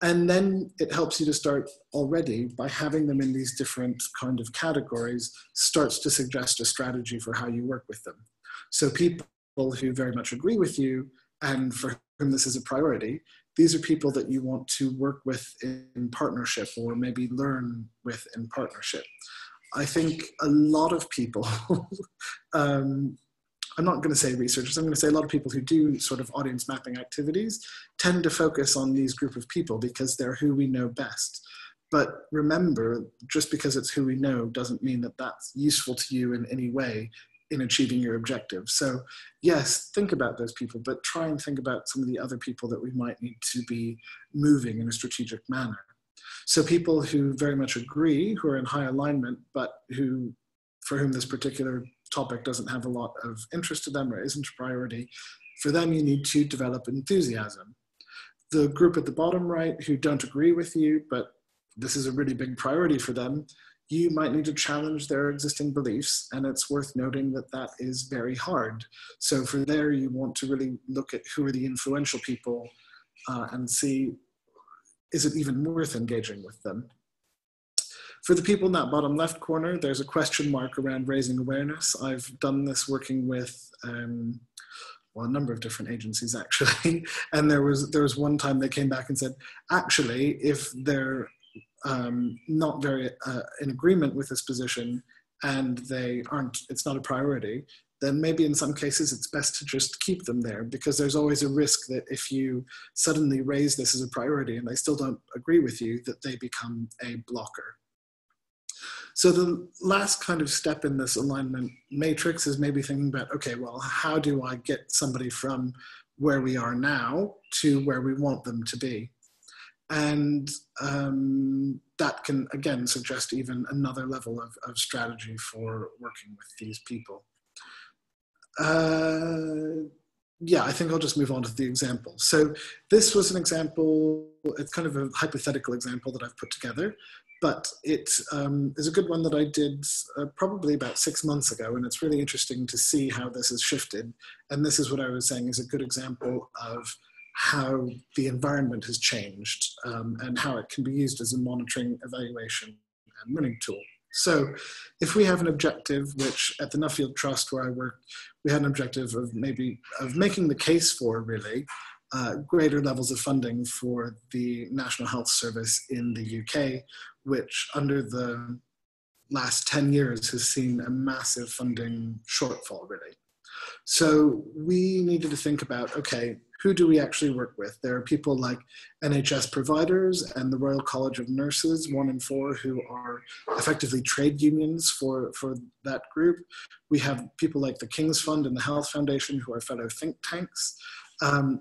And then it helps you to start already, by having them in these different kind of categories, starts to suggest a strategy for how you work with them. So people who very much agree with you and for whom this is a priority, these are people that you want to work with in partnership, or maybe learn with in partnership. I think a lot of people, I'm not going to say researchers, I'm going to say a lot of people who do sort of audience mapping activities tend to focus on these group of people because they're who we know best. But remember, just because it's who we know doesn't mean that that's useful to you in any way in achieving your objective. So yes, think about those people, but try and think about some of the other people that we might need to be moving in a strategic manner. So people who very much agree, who are in high alignment, but for whom this particular topic doesn't have a lot of interest to them or isn't a priority, for them you need to develop enthusiasm. The group at the bottom right who don't agree with you, but this is a really big priority for them, you might need to challenge their existing beliefs, and it's worth noting that that is very hard. So for there, you want to really look at who are the influential people and see, is it even worth engaging with them? For the people in that bottom left corner, there's a question mark around raising awareness. I've done this working with well, a number of different agencies actually. And there was one time they came back and said, actually, if they're not very in agreement with this position and it's not a priority, then maybe in some cases it's best to just keep them there, because there's always a risk that if you suddenly raise this as a priority and they still don't agree with you, that they become a blocker. So the last kind of step in this alignment matrix is maybe thinking about, okay, well, how do I get somebody from where we are now to where we want them to be? And that can, again, suggest even another level of strategy for working with these people. Yeah, I think I'll just move on to the example. So this was an example, it's kind of a hypothetical example that I've put together, but it is a good one that I did probably about 6 months ago, and it's really interesting to see how this has shifted. And this is what I was saying is a good example of how the environment has changed and how it can be used as a monitoring, evaluation, and learning tool. So if we have an objective, which at the Nuffield Trust where I work, we had an objective of making the case for really greater levels of funding for the National Health Service in the UK, which under the last 10 years has seen a massive funding shortfall really. So we needed to think about, okay, who do we actually work with? There are people like NHS providers and the Royal College of Nurses, 1 and 4, who are effectively trade unions for that group. We have people like the King's Fund and the Health Foundation, who are fellow think tanks.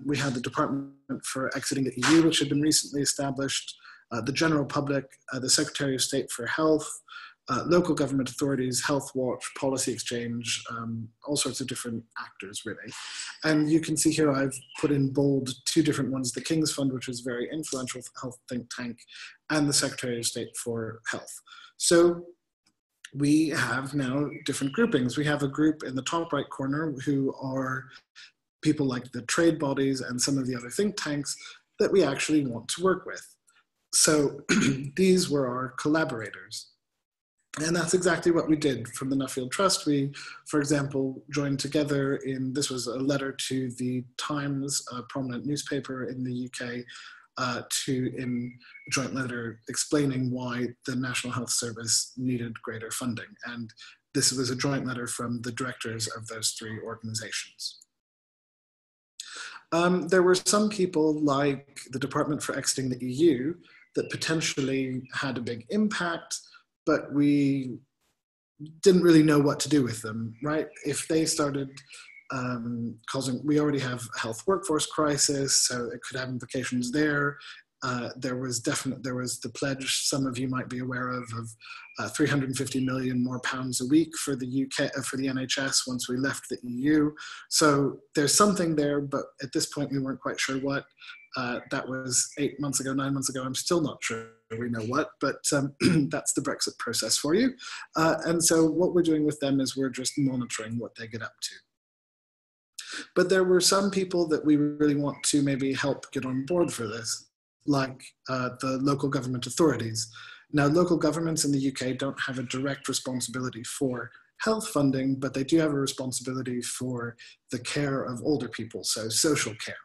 We had the Department for Exiting the EU, which had been recently established, the general public, the Secretary of State for Health, local government authorities, Health Watch, Policy Exchange, all sorts of different actors really. And you can see here I've put in bold 2 different ones, the King's Fund, which is a very influential health think tank, and the Secretary of State for Health. So we have now different groupings. We have a group in the top right corner who are people like the trade bodies and some of the other think tanks that we actually want to work with. So these were our collaborators. And that's exactly what we did from the Nuffield Trust. We, for example, joined together this was a letter to the Times, a prominent newspaper in the UK, in a joint letter explaining why the National Health Service needed greater funding. And this was a joint letter from the directors of those three organizations. There were some people like the Department for Exiting the EU that potentially had a big impact, but we didn't really know what to do with them, right? If they started causing, we already have a health workforce crisis, so it could have implications there. There was the pledge, some of you might be aware of 350 million more pounds a week for the UK, for the NHS once we left the EU. So there's something there, but at this point we weren't quite sure what. That was 8 months ago, 9 months ago. I'm still not sure we know what, but that's the Brexit process for you. And so what we're doing with them is we're just monitoring what they get up to. But there were some people that we really want to maybe help get on board for this, like the local government authorities. Now, local governments in the UK don't have a direct responsibility for health funding, but they do have a responsibility for the care of older people, so social care.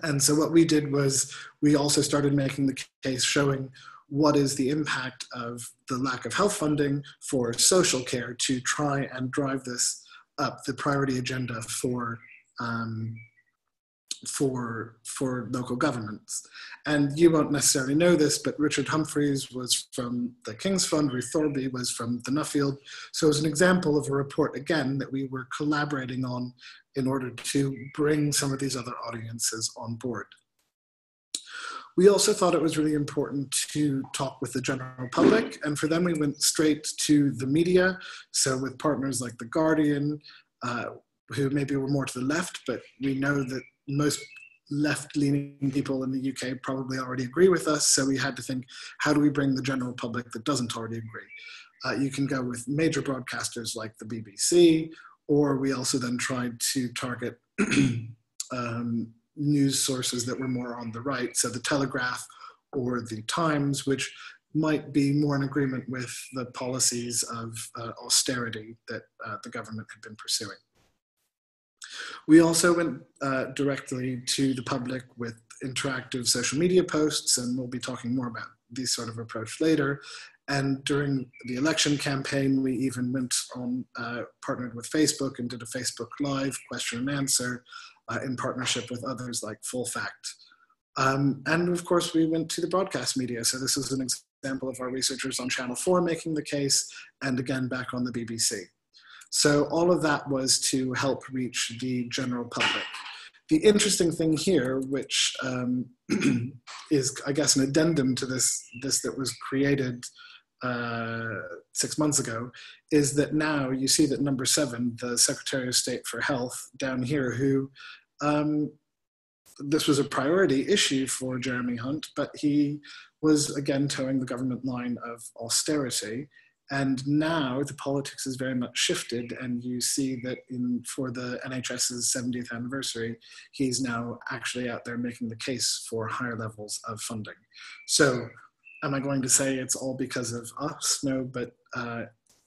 And so what we did was we also started making the case showing what is the impact of the lack of health funding for social care to try and drive this up the priority agenda for local governments. And you won't necessarily know this, but Richard Humphreys was from the King's Fund, Ruth Thorby was from the Nuffield. So it was an example of a report, again, that we were collaborating on in order to bring some of these other audiences on board. We also thought it was really important to talk with the general public, and for them we went straight to the media. So with partners like The Guardian, who maybe were more to the left, but we know that most left-leaning people in the UK probably already agree with us, so we had to think, how do we bring the general public that doesn't already agree? You can go with major broadcasters like the BBC, or we also then tried to target news sources that were more on the right, so the Telegraph or the Times, which might be more in agreement with the policies of austerity that the government had been pursuing. We also went directly to the public with interactive social media posts, and we'll be talking more about these sort of approach later. And during the election campaign, we even went on, partnered with Facebook and did a Facebook Live question and answer in partnership with others like Full Fact. And of course, we went to the broadcast media. So this is an example of our researchers on Channel 4 making the case, and again, back on the BBC. So all of that was to help reach the general public. The interesting thing here, which is, I guess, an addendum to this that was created 6 months ago, is that now you see that number 7, the Secretary of State for Health down here, who this was a priority issue for Jeremy Hunt, but he was again towing the government line of austerity. And now the politics has very much shifted, and you see that for the NHS's 70th anniversary, he's now actually out there making the case for higher levels of funding. So am I going to say it's all because of us? No, but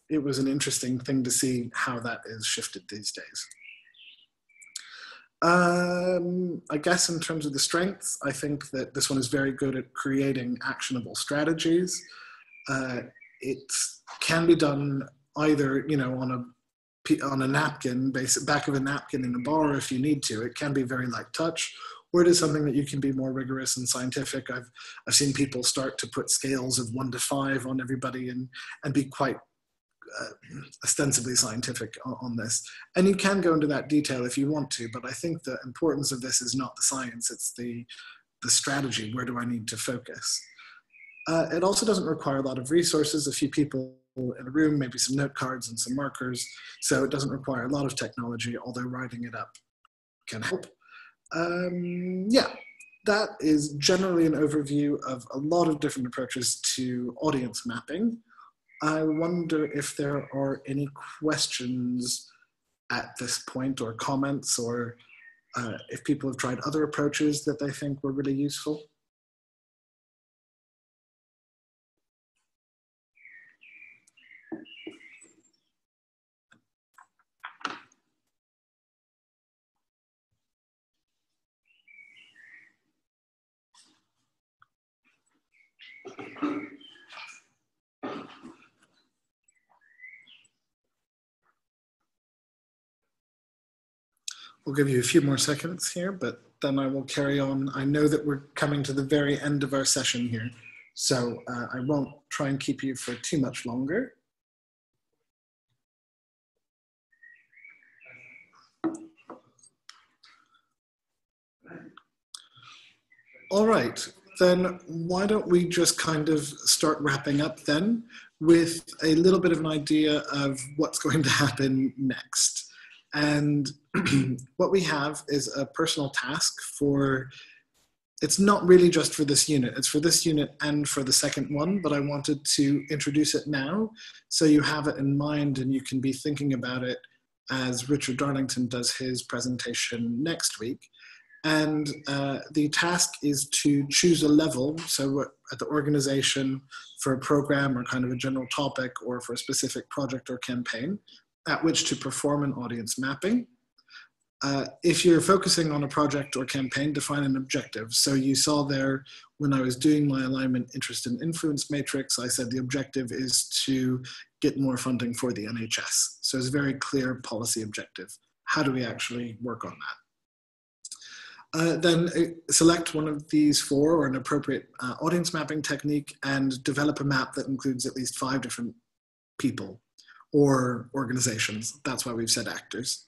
it was an interesting thing to see how that is shifted these days. I guess in terms of the strengths, I think that this one is very good at creating actionable strategies. It can be done either, you know, on a napkin, back of a napkin in a bar if you need to. It can be very light touch, or it is something that you can be more rigorous and scientific. I've seen people start to put scales of 1 to 5 on everybody and be quite ostensibly scientific on this. And you can go into that detail if you want to, but I think the importance of this is not the science, it's the strategy. Where do I need to focus? It also doesn't require a lot of resources, a few people in a room, maybe some note cards and some markers. So it doesn't require a lot of technology, although writing it up can help. Yeah, that is generally an overview of a lot of different approaches to audience mapping. I wonder if there are any questions at this point, or comments, or if people have tried other approaches that they think were really useful. We'll give you a few more seconds here, but then I will carry on. I know that we're coming to the very end of our session here, so I won't try and keep you for too much longer. All right, then why don't we just kind of start wrapping up then with a little bit of an idea of what's going to happen next. And what we have is a personal task for, it's not really just for this unit, it's for this unit and for the second one, but I wanted to introduce it now so you have it in mind and you can be thinking about it as Richard Darlington does his presentation next week. And the task is to choose a level, so at the organization for a program or kind of a general topic or for a specific project or campaign, at which to perform an audience mapping. If you're focusing on a project or campaign, define an objective. So you saw there when I was doing my alignment, interest, and influence matrix, I said the objective is to get more funding for the NHS. So it's a very clear policy objective. How do we actually work on that? Then select one of these four or an appropriate audience mapping technique and develop a map that includes at least 5 different people or organizations. That's why we've said actors.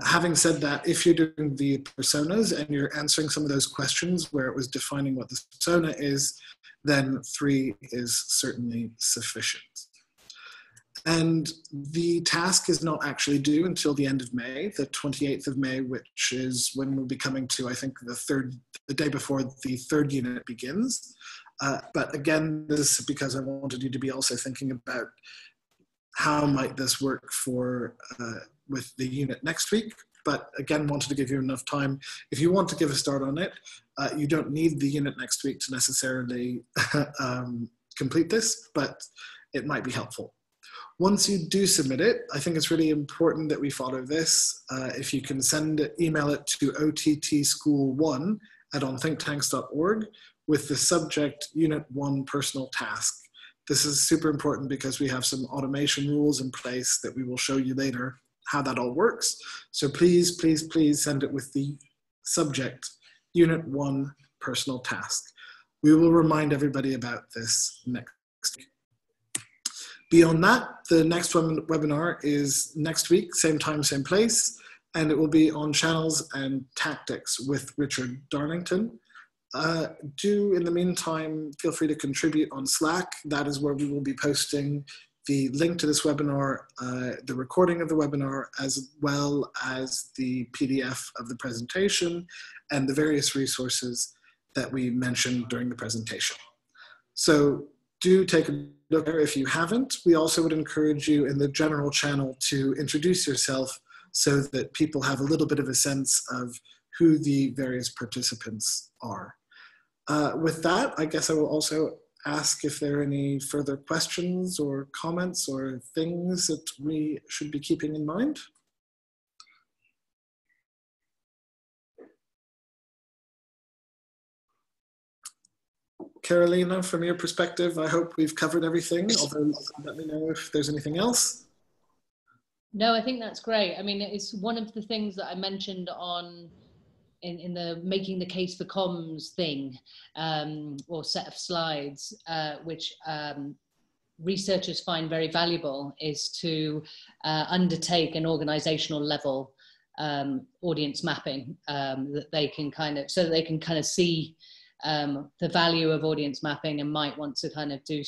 Having said that, if you're doing the personas and you're answering some of those questions where it was defining what the persona is, then 3 is certainly sufficient. And the task is not actually due until the end of May, the 28th of May, which is when we'll be coming to, I think, the day before the 3rd unit begins. But again, this is because I wanted you to be also thinking about how might this work for with the unit next week. But again, wanted to give you enough time. If you want to give a start on it, you don't need the unit next week to necessarily complete this, but it might be helpful. Once you do submit it, I think it's really important that we follow this. If you can email it to ottschool1@onthinktanks.org with the subject Unit 1 personal task. This is super important because we have some automation rules in place that we will show you later how that all works. So please, please, please send it with the subject Unit 1 personal task. We will remind everybody about this next week. Beyond that, the next webinar is next week, same time, same place, and it will be on channels and tactics with Richard Darlington. In the meantime, feel free to contribute on Slack. That is where we will be posting the link to this webinar, the recording of the webinar, as well as the PDF of the presentation and the various resources that we mentioned during the presentation. So do take a look there if you haven't. We also would encourage you in the general channel to introduce yourself so that people have a little bit of a sense of who the various participants are. With that, I guess I will also ask if there are any further questions or comments or things that we should be keeping in mind. Carolina, from your perspective, I hope we've covered everything, although let me know if there's anything else. No, I think that's great. I mean, it's one of the things that I mentioned in the making the case for comms thing, or set of slides, which researchers find very valuable, is to undertake an organizational level audience mapping that they can kind of, so that they can kind of see the value of audience mapping and might want to kind of do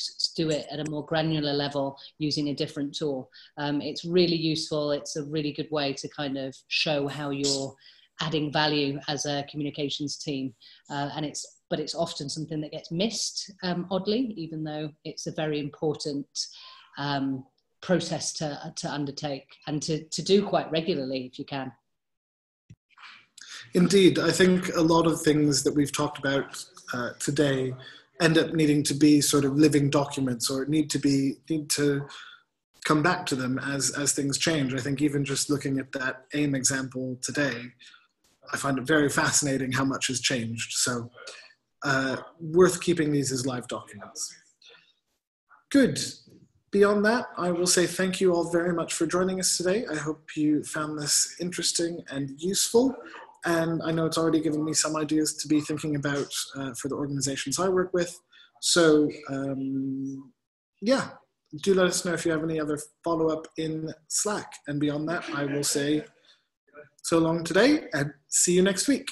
it at a more granular level using a different tool. It's really useful. It's a really good way to kind of show how you're adding value as a communications team. But it's often something that gets missed, oddly, even though it's a very important process to undertake and to do quite regularly if you can. Indeed, I think a lot of things that we've talked about today end up needing to be sort of living documents, or need to come back to them as things change. I think even just looking at that AIM example today, I find it very fascinating how much has changed. So worth keeping these as live documents. Good. beyond that, I will say thank you all very much for joining us today. I hope you found this interesting and useful. And I know it's already given me some ideas to be thinking about for the organizations I work with. So yeah, do let us know if you have any other follow-up in Slack. And beyond that, I will say so long today and see you next week.